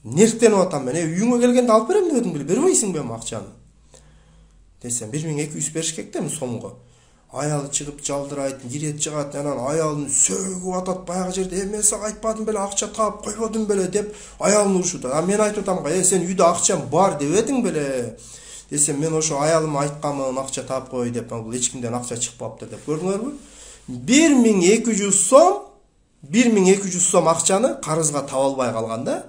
[SPEAKER 1] нервтенип атам мен, үйүңө келгенде алып берем дедим беле, бербейсиңби эми акчаны? Десем, 1200 бериш керек да сомго. Аялы чыгып жалдырайт, кирет чыгат, анан аялын сөгүп атат, баягы жерде мен сага айтпадым беле, акча таап койбодум беле деп аялын урушут. Мен айтып атам, сен үйдө акчам бар дебедиң беле? Десем, мен ошо аялыма айтканмын, акча таап кой деп, бул эч кимден акча чыкпаптыр деп. Көрдүңөрбү? 1200 сом 1200 сом акчаны карызга таба албай калганда,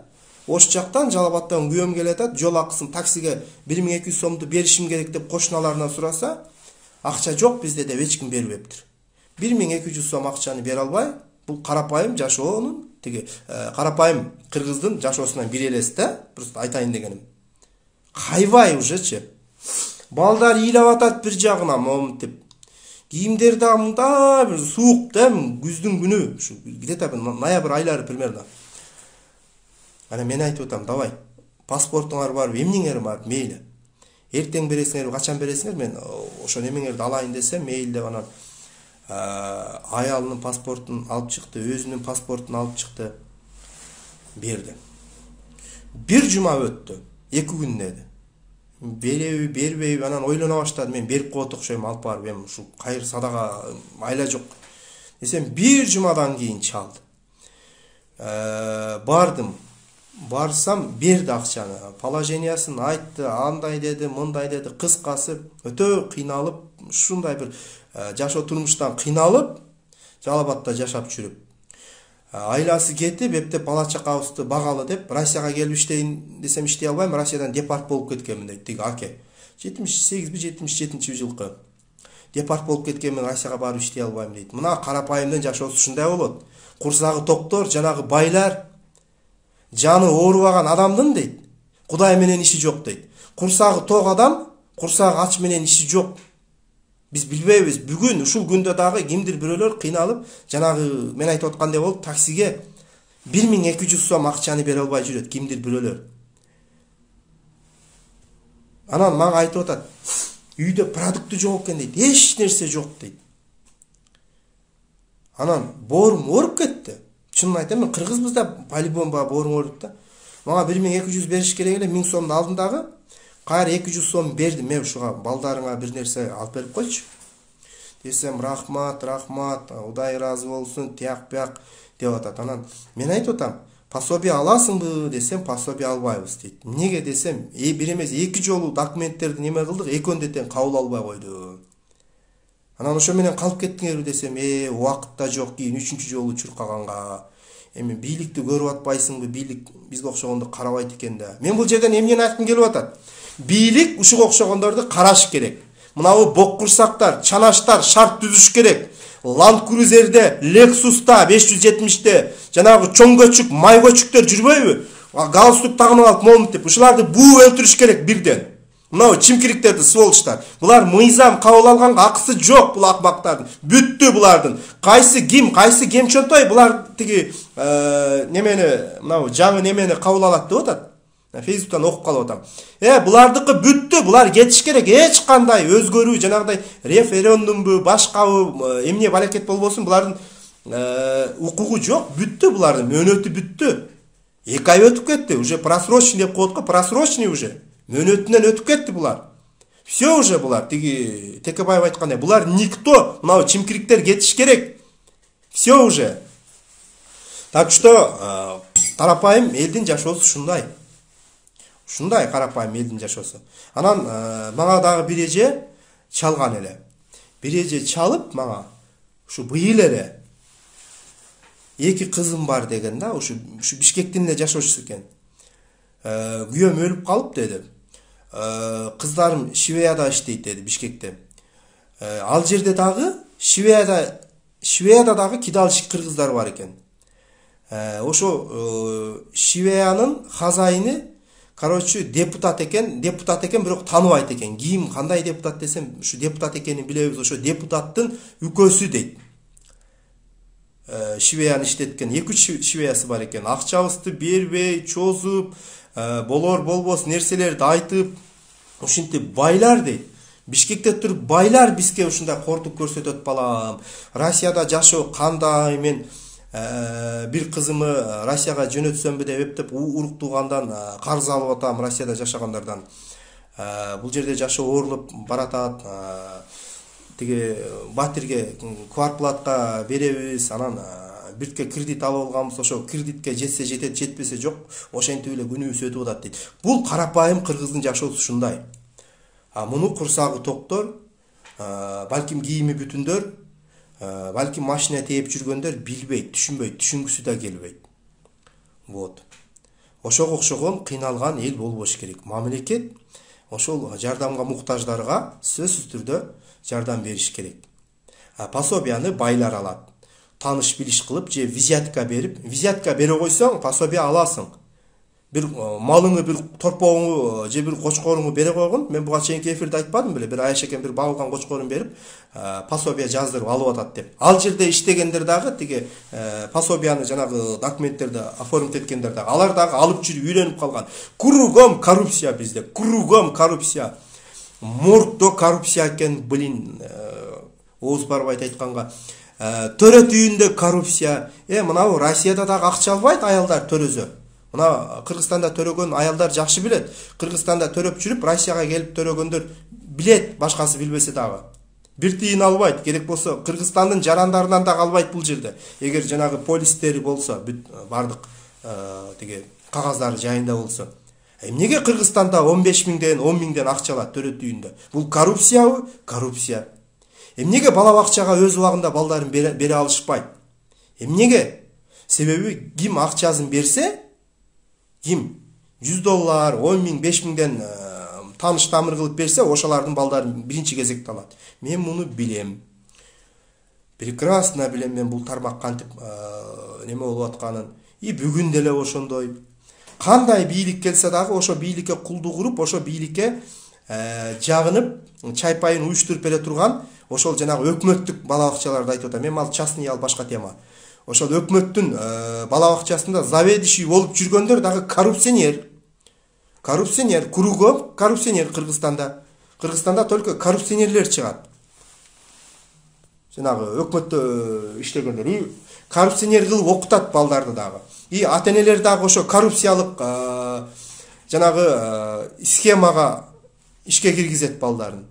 [SPEAKER 1] ош жактан Жалал Абадтан күйөөм келатат, жол акысын таксиге 1200 сомду беришим керек деп кошуналарынан сураса, акча жок бизде деп эч ким бербептир. 1200 сом акчаны бере албай, бул карапайым жашоонун, тиги карапайым кыргыздын жашоосунан бир элес да, просто айтайын дегеним. Кайбай ужечи. Балдар ыйлап атат бир жагына момунтип. Кийимдер да мында бир суук да, күздүн күнү, ушу где-то ноябрь айлары примерно. Ана мен айтып атам, давай, паспортуңар бар, эмнеңер бар, мейли. Эртең бересиңер, качан бересиңер, мен ошо немеңерди алайын десем, мейли деп анан аялынын паспортун алып чыкты, өзүнүн паспортун алып чыкты, берди. Бир жума өттү, 2 күн деди. Береби, бербейби, анан ойлоно баштадым, мен берип коет окшойм, алып барып, эми ушу кайыр садага айла жок. Десем, бир жумадан кийин чалды. Бардым. Барсам берди акчаны, положениясын айтты, андай деди, мындай деди, кыскасы өтө кыйналып, ушундай бир жашоо турмуштан кыйналып, Жалал Абадта жашап жүрүп. Айласы кетип, эптеп бала чакабызды багалы деп, Россияга келип иштейин десем иштей албайм, Россиядан департ болуп кеткенмин дейт, тиги аке. 78-77 департ болуп кеткенмин, Россияга барып иштей албайм дейт. Мына карапайымдын жашоосу ушундай болот. Курсагы токтор, жанагы байлар, жаны оорубаган адамдын дейт, Кудай менен иши жок дейт. Курсагы ток адам, курсагы ач менен иши жок. Биз билбейбиз. Бүгүн ушул күндө дагы кимдир бирөөлөр кыйналып, жанагы мен айтып аткандай болуп, таксиге 1200 сом акчаны бере албай жүрөт кимдир бирөөлөр. Анан мага айтып атат, үйдө продукты жок экен дейт, эч нерсе жок дейт. Анан боорум ооруп кетти. Чынын айтам, мен кыргызбыз да, по-любому боорум ооруп да. Мага 1200 бериш керек эле, 1000 сомду алдым дагы. Кайра 200 сом бердим, мен ушуга балдарыңа бир нерсе алып берип койчу. Десем, рахмат, Кудай ыраазы болсун, тияк бияк деп атат. Анан мен айтып атам, пособие аласыңбы десем, пособие албайбыз дейт. Эмнеге десем, бир эмес 2 жолу документтерди неме кылдык, экөөндө тең кабыл албай койду. Анан ошо менен калып кеттиңерби десем, убакыт да жок, кийин 3-чү жолу чуркаганга. Эми бийликти көрүп атпайсыңбы, бийлик бизге окшогондо карабайт экен да. Мен бул жерден эмнени айткым келип атат? Бийлик ушуга окшогондорду караш керек. Мынабу боккурсактар, чанаштар шарт түзүш керек. Land Cruiser'de, Lexus'ta, 570'te, жанагы чоң көчүк, май көчүктөр жүрбөйбү? Галстук тагынып алып момунтип, ушуларды буу өлтүрүш керек бирден. Мынау чимкириктерди, сволочтар. Булар мыйзам кабыл алганга акысы жок бул акмактардын. Бүттү булардын. Кайсы кем чонтой булар тиги немени, мынау жаңы немени кабыл алат деп атат. Facebook'tan окуп калып атам. Булардыкы бүттү, булар кетиш керек. Эч кандай өзгөрүү, жанагыдай референдумбу, башкабы, эмне балекет болбосун, булардын укугу жок, бүттү булардын, мөөнөтү бүттү. 2 ай өтүп кетти, уже просрочный деп коет го, просрочный уже. Мөөнөтүнөн өтүп кетти булар. Все уже булар, тиги Текебаев айткандай, булар никто, мынау чимкириктер кетиш керек. Все уже. Так что карапайым элдин жашоосу ушундай. Ушундай карапайым элдин жашоосу. Анан мага дагы бир эже чалган эле. Бир эже чалып мага ушу быйыл эле 2 кызым бар деген да, ушу Бишкектин эле жашоочусу экен. Күйөөм өлүп калып деди. Кыздарым Швеяда иштейт деди, Бишкекте. Ал жерде дагы Швеяда дагы кидалчы кыргыздар бар экен. Ошо Швеянын хазайыны короче депутат экен, бирок тааныбайт экен. Ким кандай депутат десем, ушу депутат экенин билебиз, ошо депутаттын үкөсү дейт. Швеяны иштеткен 2-3 швеясы бар экен. Акчабызды бербей, чозуп, болор болбос нерселерди айтып, ушинтип байлар дейт. Бишкекте туруп байлар бизге ушундай кордук көрсөтөт балам. Россияда жашоо кандай, мен бир кызымы Россияга жөнөтсөмбү деп эптеп уруктугандан карыз алып атам Россияда жашагандардан. Бул жерде жашоо оорлоп баратат. Тиги батирге квартплатка беребиз, анан биртке кредит алып алганбыз, ошо кредитке жетсе жетет, жетпесе жок, ошентип эле күнүбүз өтүп атат дейт. Бул карапайым кыргыздын жашоосу ушундай. Муну курсагы токтор, балким кийими бүтүндөр, Балким машина тээп жүргөндөр билбейт, түшүнбөйт, түшүнгүсү да келбейт. Вот. Ошого окшогон кыйналган эл болбош керек. Мамлекет ошол жардамга муктаждарга сөзсүз түрдө жардам бериш керек. Пособияны байлар алат. Таныш билиш кылып же взятка берип, взятка бере койсоң, пособия аласың. Бир малыңы, бир торпоңу же бир кочкоруңу бере койгон. Мен буга чейинки эфирде айтпадым беле, бир Айша экен бир багылган кочкорун берип, пособия жаздырып алып атат деп. Ал жерде иштегендер дагы тиги пособияны жанагы документтерди оформить эткендер дагы, алар дагы алып жүрүп үйрөнүп калган. Кругом коррупция bizde, кругом коррупция. Мордо коррупция экен, блин, ооз барбайт айтканга. Төрө түйүндө коррупция. Мынау Россияда дагы акча албайт аялдар төрөзө. Мына Кыргызстанда төрөгөн аялдар жакшы билет. Кыргызстанда төрөп жүрүп, Россияга келип төрөгөндөр билет, башкасы билбесе дагы. Бир тиын албайт, керек болсо Кыргызстандын жарандарынан да албайт бул жерде. Эгер жанагы полистери болсо, бүт бардык тиги кагаздары жайында болсо. Эмнеге Кыргызстанда 15 миңден, 10 миңден акча алат төрө түйүндө? Бул коррупциябы? Коррупция. Эмнеге бала бакчага өз убагында балдарын бере алышпайт? Эмнеге? Себеби ким акчасын берсе, ким $100, 10 миң, 5 миңден таныш тамыр кылып берсе, ошолардын балдарын биринчи кезекте алат. Мен муну билем. Прекрасно билем мен бул тармак кантип неме болуп атканын. Бүгүн деле ошондой. Кандай бийлик келсе дагы ошо бийликке кулдук уруп, ошо бийликке жагынып, чайпайын уюштуруп бере турган ошол жанагы өкмөттүк бала бакчаларды айтып атам. Мен ал частный, ал башка тема. Ошол өкмөттүн бала бакчасында заведующий болуп жүргөндөр дагы коррупционер. Коррупционер, кругом коррупционер Кыргызстанда. Кыргызстанда только коррупционерлер чыгат. Жанагы өкмөттө иштегендер коррупционер кылып окутат балдарды дагы. Ата-энелер дагы ошо коррупциялык жанагы схемага ишке киргизет балдарын.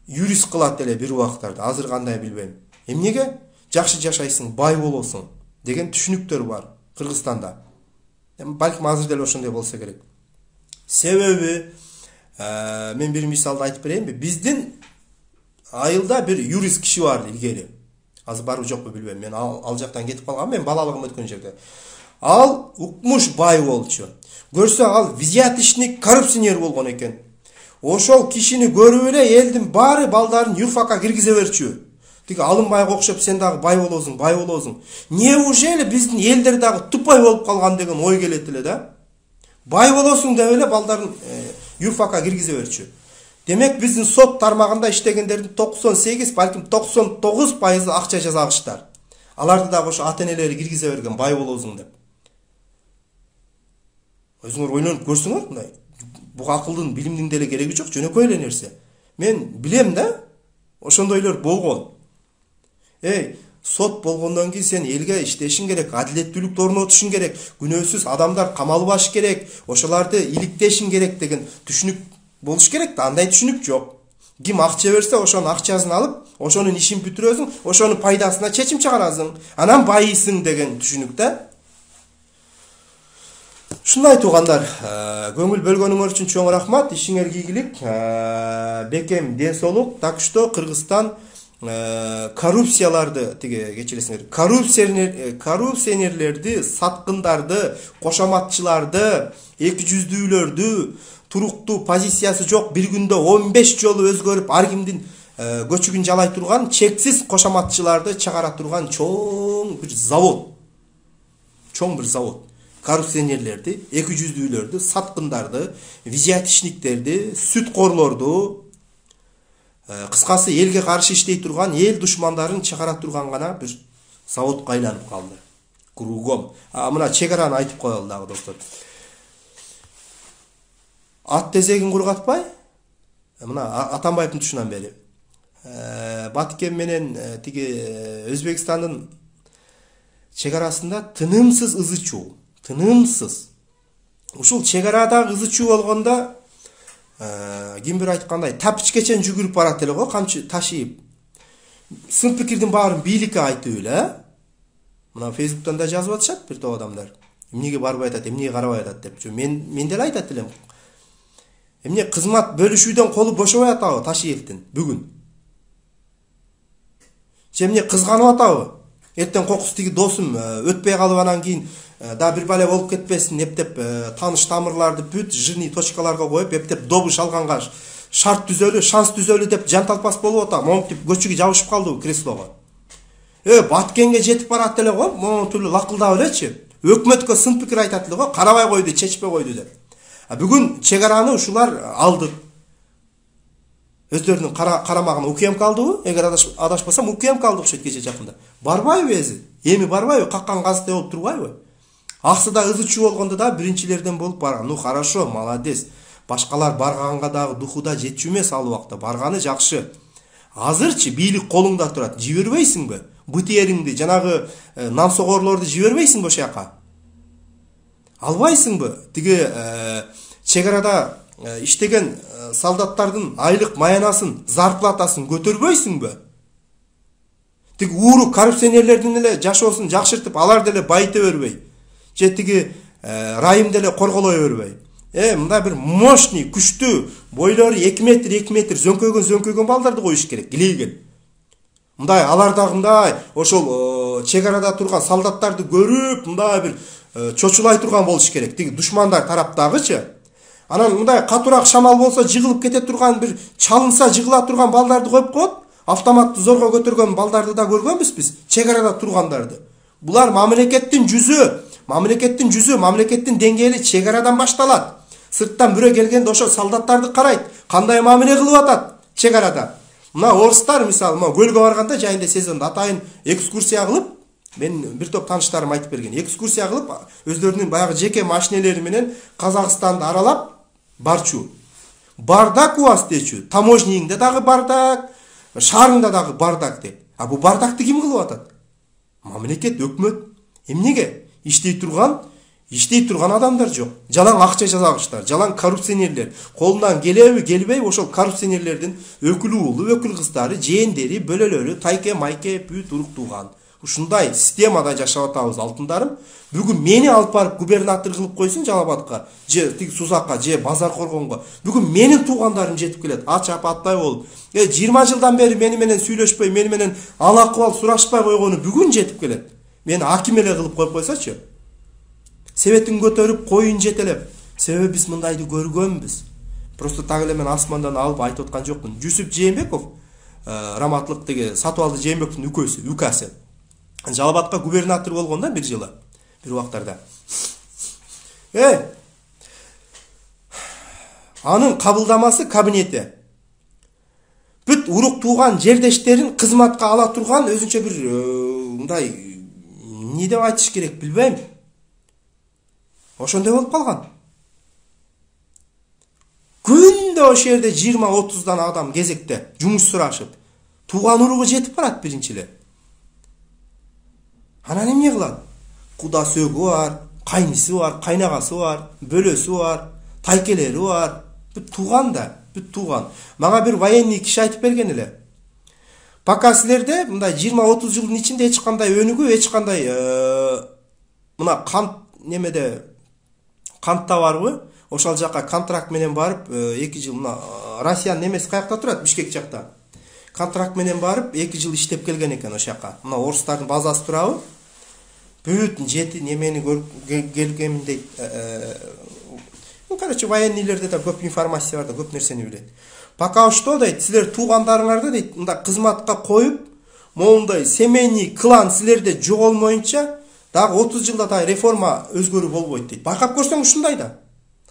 [SPEAKER 1] Юрист кылат эле бир убактарда, азыр кандай билбейм. Эмнеге? Жакшы жашайсың, бай болосуң деген түшүнүктөр бар Кыргызстанда. Балким азыр деле ошондой болсо керек. Себеби мен бир мисалды айтып берейинби? Биздин айылда бир юрист киши бар илгери. Азыр барбы жокпу билбейм. Мен ал жактан кетип калгам, мен балалыгым өткөн жерде. Ал укмуш бай болчу. Көрсө ал взяточник, коррупционер болгон экен. Ошол кишини көрүп эле элдин баары балдарын юрфакка киргизе берчү. Тиги алынбайга окшоп сен дагы бай болосуң, бай болосуң. Неужели биздин элдер дагы тупой болуп калган деген ой келет эле да? Бай болосуң деп эле балдарын юрфакка киргизе берчү. Демек биздин сот тармагында иштегендердин 98, балким 99% акча жазагычтар. Аларды дагы ошо ата-энелери киргизе берген бай болосуң деп. Өзүңөр ойлонуп көрсүңөр, мындай. Буга акылдын, билимдин деле кереги жок, жөнөкөй эле нерсе. Мен билем да, ошондойлор болгон. Сот болгондон кийин сен элге иштешиң керек, адилеттүүлүктү орнотушуң керек, күнөөсүз адамдар камалбаш керек, ошоларды иликтешиң керек деген түшүнүк болуш керек да, андай түшүнүк жок. Ким акча берсе, ошонун акчасын алып, ошонун ишин бүтүрөсүң, ошонун пайдасына чечим чыгарасың, анан байыйсың деген түшүнүк да. Шундай туугандар, көңүл бөлгөнүңөр үчүн чоң рахмат, ишиңер ийгилик, бекем ден соолук. Так что Кыргызстан коррупцияларды, кечиресиңер, коррупционерлерди, саткындарды, кошоматчыларды, эки жүздүүлөрдү, туруктуу позициясы жок, бир күндө 15 жолу өзгөрүп, ар кимдин көчүгүн жалай турган, чексиз кошоматчыларды чыгара турган чоң бир завод. Чоң бир завод. Коррупционерлерди, эки жүздүүлөрдү, саткындарды, взяточниктерди, сүткорлорду, кыскасы элге каршы иштей турган, эл душмандарын чыгара турган гана бир заводко айланып калды. Кругом. Мына чек араны айтып коелу дагы, достор. Ат тезегин кургатпай, мына Атамбаевдин тушунан бери Баткен менен тиги Өзбекстандын чек арасында тынымсыз ызы чуу. Тынымсыз. Ушул чек арадагы ызы чуу болгондо кимбир айткандай тапичкечен жүгүрүп барат эле го, камчы ташыйып. Сын пикирдин баарын бийликке айтып эле. Мына Фейсбуктан да жазып атышат бир топ адамдар. Эмнеге барбай атат, эмнеге карабай атат деп. Мен деле айтат элем. Эмне кызмат бөлүшүүдөн колу бошобой атабы Ташиевдин бүгүн. же эмне кызганып атабы? Эртең кокус тиги досум өтпөй калып анан кийин да бир бале болуп кетпесин эптеп тааныш тамырларды бүт жирный точкаларга коюп эптеп добуш алганга шарт түзөлү, шанс түзөлү деп жанталпас болуп атам. Монтип көчүгө жабышып калды креслого. Баткенге жетип барат эле го, монтип лакылдап элечи. Өкмөткө сын пикир айтат эле го, карабай койду, чечпей койду деп. Бүгүн чек араны ушулар алды. Өздөрүнүн карамагына укмк алдыбы? Эгер адашпасам укмк алды окшойт кече жакында. Барбайбы эзи? Эми барбайбы? Каккан газтай болуп турбайбы? Аксыда ызычуу болгондо да биринчилерден болуп барган. Ну хорошо, молодец. Башкалар барганга дагы духуда жетчү эмес ал убакта. Барганы жакшы. Азырчы бийлик колуңда турат. Жибербейсиңби? БТРиңди, жанагы намсогорлорду жибербейсиңби ошол жака? Албайсыңбы? Тиги чек арада иштеген солдаттардын айлык маянасын, зарплатасын көтөрбөйсүңбү? Тиги ууру коррупционерлердин эле жашоосун жакшыртып, алар деле байыта бербей, же тиги райым деле корголой бербей. Мындай бир мощный, күчтүү, бойлору 2 метр зөңкөйгөн балдарды коюш керек, илейген. Мындай алардагындай ошол чек арада турган солдаттарды көрүп, мындай бир чочулай турган болуш керек. Тиги душмандар тараптагычы. Анан мындай катуураак шамал болсо жыгылып кете турган, бир чалынса жыгыла турган балдарды коюп коет. Автоматты зорго көтөргөн балдарды да көргөнбүз биз, чек арада тургандарды. Булар мамлекеттин жүзү, мамлекеттин деңгээли чек арадан башталат. Сырттан бирөө келгенде ошо солдаттарды карайт, кандай мамиле кылып атат чек арада. Мына орустар мисалы, көлгө барганда жайында сезондо атайын экскурсия кылып, мен бир топ тааныштарым айтып берген. Экскурсия кылып, өздөрүнүн баягы жеке машинелери менен Казакстанды аралап барчу. Бардак у вас дечү. Таможниңде дагы бардак, шаарыңда дагы бардак деп. Бу бардакты ким кылып атат? Мамлекет, өкмөт. Эмнеге? Иштей турган адамдар жок. Жалаң акча жасагычтар, жалаң коррупционерлер. Колунан келеби, келбей ошол коррупционерлердин өкүл уулу, өкүл кыздары, жээндери, бөлөлөрү, тайке, майке, бүт урук тууган. Ушундай системада жашап атабыз алтындарым. Бүгүн мени алып барып губернатор кылып койсун Жалал-Абадка, же тиги Сузакка, же Базар Коргонго. Бүгүн менин туугандарым жетип келет, ачап аттай болуп. 20 жылдан бери мени менен сүйлөшпөй, мени менен ал акыбал сурашпай койгону бүгүн жетип келет. Мени аким эле кылып коюп койсочу. Себетин көтөрүп, коюн жетелеп. Себеби биз мындайды көргөнбүз. Просто так эле мен асмандан алып айтып аткан жокмун. Жүсүп Жээнбеков, раматлык тиги Сатыбалды Жээнбековдун укасы. Жалал-Абадка губернатор болгондо бир жылы, бир убактарда. Анын кабылдамасы кабинети. Бүт урук тууган жердештерин кызматка ала турган өзүнчө бир мындай эмне деп айтыш керек билбейм. Ошондой болуп калган. Күндө ошол жерде 20-30дан адам кезекте жумуш сурашып, тууган уругу жетип барат биринчиле. Анан эмне кылат? Куда сөгү бар, кайнысы бар, кайнагасы бар, бөлөсү бар, тайкелери бар. Бүт тууган да, бүт тууган. Мага бир военный киши айтып берген эле. Пока силерде мындай 20-30 жылдын ичинде эч кандай өнүгүү, эч кандай мына кант немеде кантта барбы? Ошол жака контракт менен барып 2 жыл мына Россиянын немеси каякта турат, Бишкек жакта. Контракт менен барып 2 жыл иштеп келген экен ошол жака. Мына орустардын базасы турабы? Бүт жети немени келгенмин дейт. Короче, военныйлерде да көп информация бар да, көп нерсени билет. Пока что дейт, силер туугандарыңарды дейт, мында кызматка коюп, моундай семейный клан силерде жоголмоюнча, дагы 30 жылда да реформа өзгөрүү болбойт дейт. Байкап көрсөң ушундай да.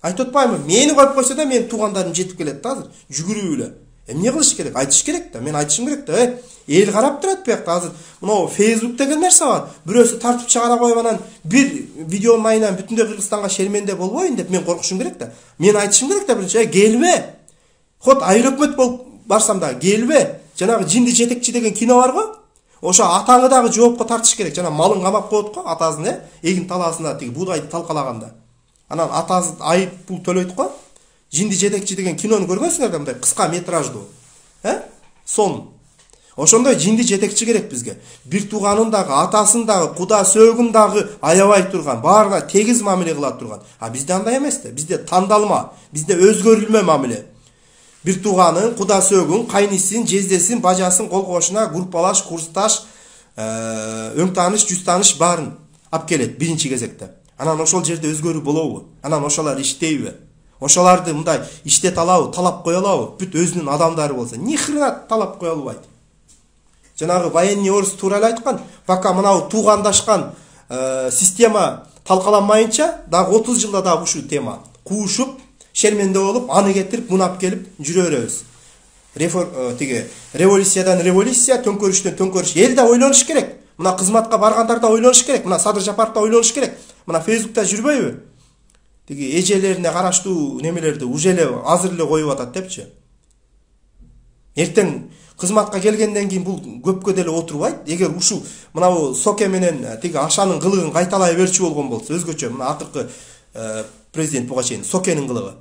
[SPEAKER 1] Айтып атпаймынбы? Мени коюп койсо да менин туугандарым жетип келет да азыр. Жүгүрүп эле. Эмне кылыш керек? Айтыш керек да. Мен айтышым керек да. Эл карап турат буякта азыр. Мына Facebook деген нерсе бар. Бирөөсү тартып чыгара коюп анан бир видеонун айынан бүтүндөй Кыргызстанга шерменде болбойюн деп мен коркушум керек да. Мен айтышым керек да биринчи, келбе. Хот айыл өкмөт болуп барсам да келбе. Жанагы Жинди жетекчи деген кино бар го. Ошо атаңы дагы жоопко тартыш керек. Жана малын камап коет го, атасын, эгин талаасында тиги буудайды талкалаганда. Анан атасы айып пул төлөйт го. Жинди жетекчи деген кинону көргөнсүңөр да, мындай кыска метраждуу. Сон. Ошондой жинди жетекчи керек бизге. Бир тууганын дагы, атасын дагы, куда сөөгүн дагы аябай турган, баарына тегиз мамиле кыла турган. Бизде андай эмес да. Бизде тандалма, бизде өзгөрүлмө мамиле. бир тууганын, куда сөөгүн, кайнисин, жездесин, бажасын, кол кошуна, группалаш, курсташ, өң тааныш, жүз тааныш баарын алып келет биринчи кезекте. Анан ошол жерде өзгөрүү болобу? Анан ошолар иштейби? Ошоларды мындай иштете алабы, талап кое алабы? Бүт өзүнүн адамдары болсо, ни хрена талап кое албайт. Жанагы военный орус туура эле айткан, пока мынау туугандашкан система талкаланмайынча, дагы 30 жылда дагы ушу тема куушуп, шерменде болуп, аны кетирип, муну алып келип жүрө беребиз. Революциядан революция, төңкөрүштөн төңкөрүш. Эл да ойлонуш керек. Мына кызматка баргандар да ойлонуш керек. Мына Садыр Жапаров да ойлонуш керек. Мына Фейсбукта жүрбөйбү? Тиги эжелерине караштуу немелерди уже эле азыр эле коюп атат депчи. Эртең кызматка келгенден кийин бул көпкө деле отурбайт. Эгер ушу мынабу Соке менен тиги Ашанын кылыгын кайталай берчү болгон болсо, өзгөчө мына акыркы президент буга чейин Сокенин кылыгы.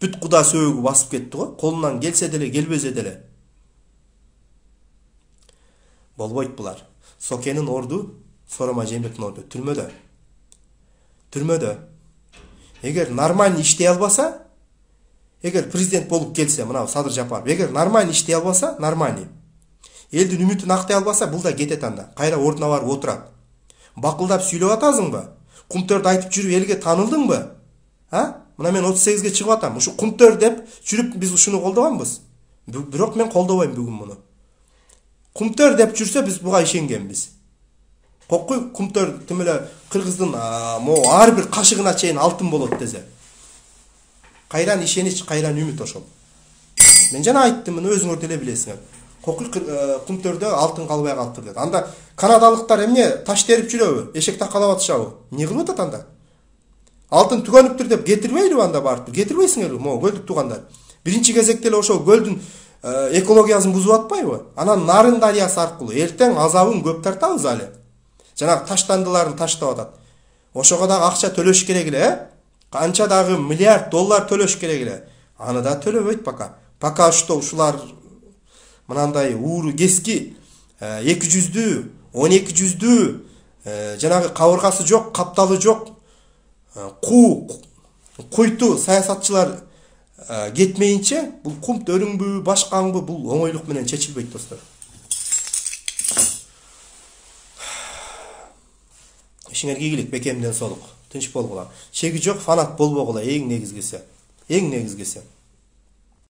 [SPEAKER 1] Бүт куда сөөгү басып кетти го. Колунан келсе деле, келбесе деле. Болбойт булар. Сокенин орду, Сооронбай Жээнбековдун орду түрмөдө. Түрмөдө. Эгер нормально иштей албаса, эгер президент болуп келсе, мына Садыр Жапаров, эгер нормально иштей албаса, нормально. Элдин үмүтүн актай албаса, бул да кетет анда. Кайра ордуна барып отурат. Бакылдап сүйлөп атасыңбы? Кумтөрдү айтып жүрүп элге таанылдыңбы? Мына мен 38-ге чыгып атам. Ушу кумтөр деп жүрүп биз ушуну колдогонбуз. Бирок мен колдобойм бүгүн муну. Кумтөр деп жүрсө биз буга ишенгенбиз. Кокуй кумтөр тим эле кыргыздын ар бир кашыгына чейин алтын болот десе. Кайран ишенич, кайран үмүт ошол. Мен жана айттым, муну өзүңөр деле билесиңер. Кокуй кумтөрдө алтын калбай калыптыр деп. Анда канадалыктар эмне таш терип жүрөбү? Эшек такалап атышабы? Эмне кылып атат анда? Алтын түгөнүптүр деп кетирбейби анда барып? Кетирбейсиңерби? Могу көлдүк туугандар. Биринчи кезекте эле ошол көлдүн экологиясын бузуп атпайбы? Анан Нарын дарыясы аркылуу эртең азабын көп тартабыз али. Жанагы таштандыларын таштап атат. Ошого дагы акча төлөш керек эле, канча дагы миллиард доллар төлөш керек эле. Аны да төлөбөйт пока. Пока ушулар мынандай ууру кески 200дүү, 1200дүү жанагы кабыргасы жок, капталы жок, куйту саясатчылар кетмейинче бул кум төрүңбү, башкаңбы бул оңойлук менен чечилбейт достор. Ишиңерге ийгилик, бекемден солук. Тынч болгула. Чеги жок, фанат болбогула, эң негизгиси.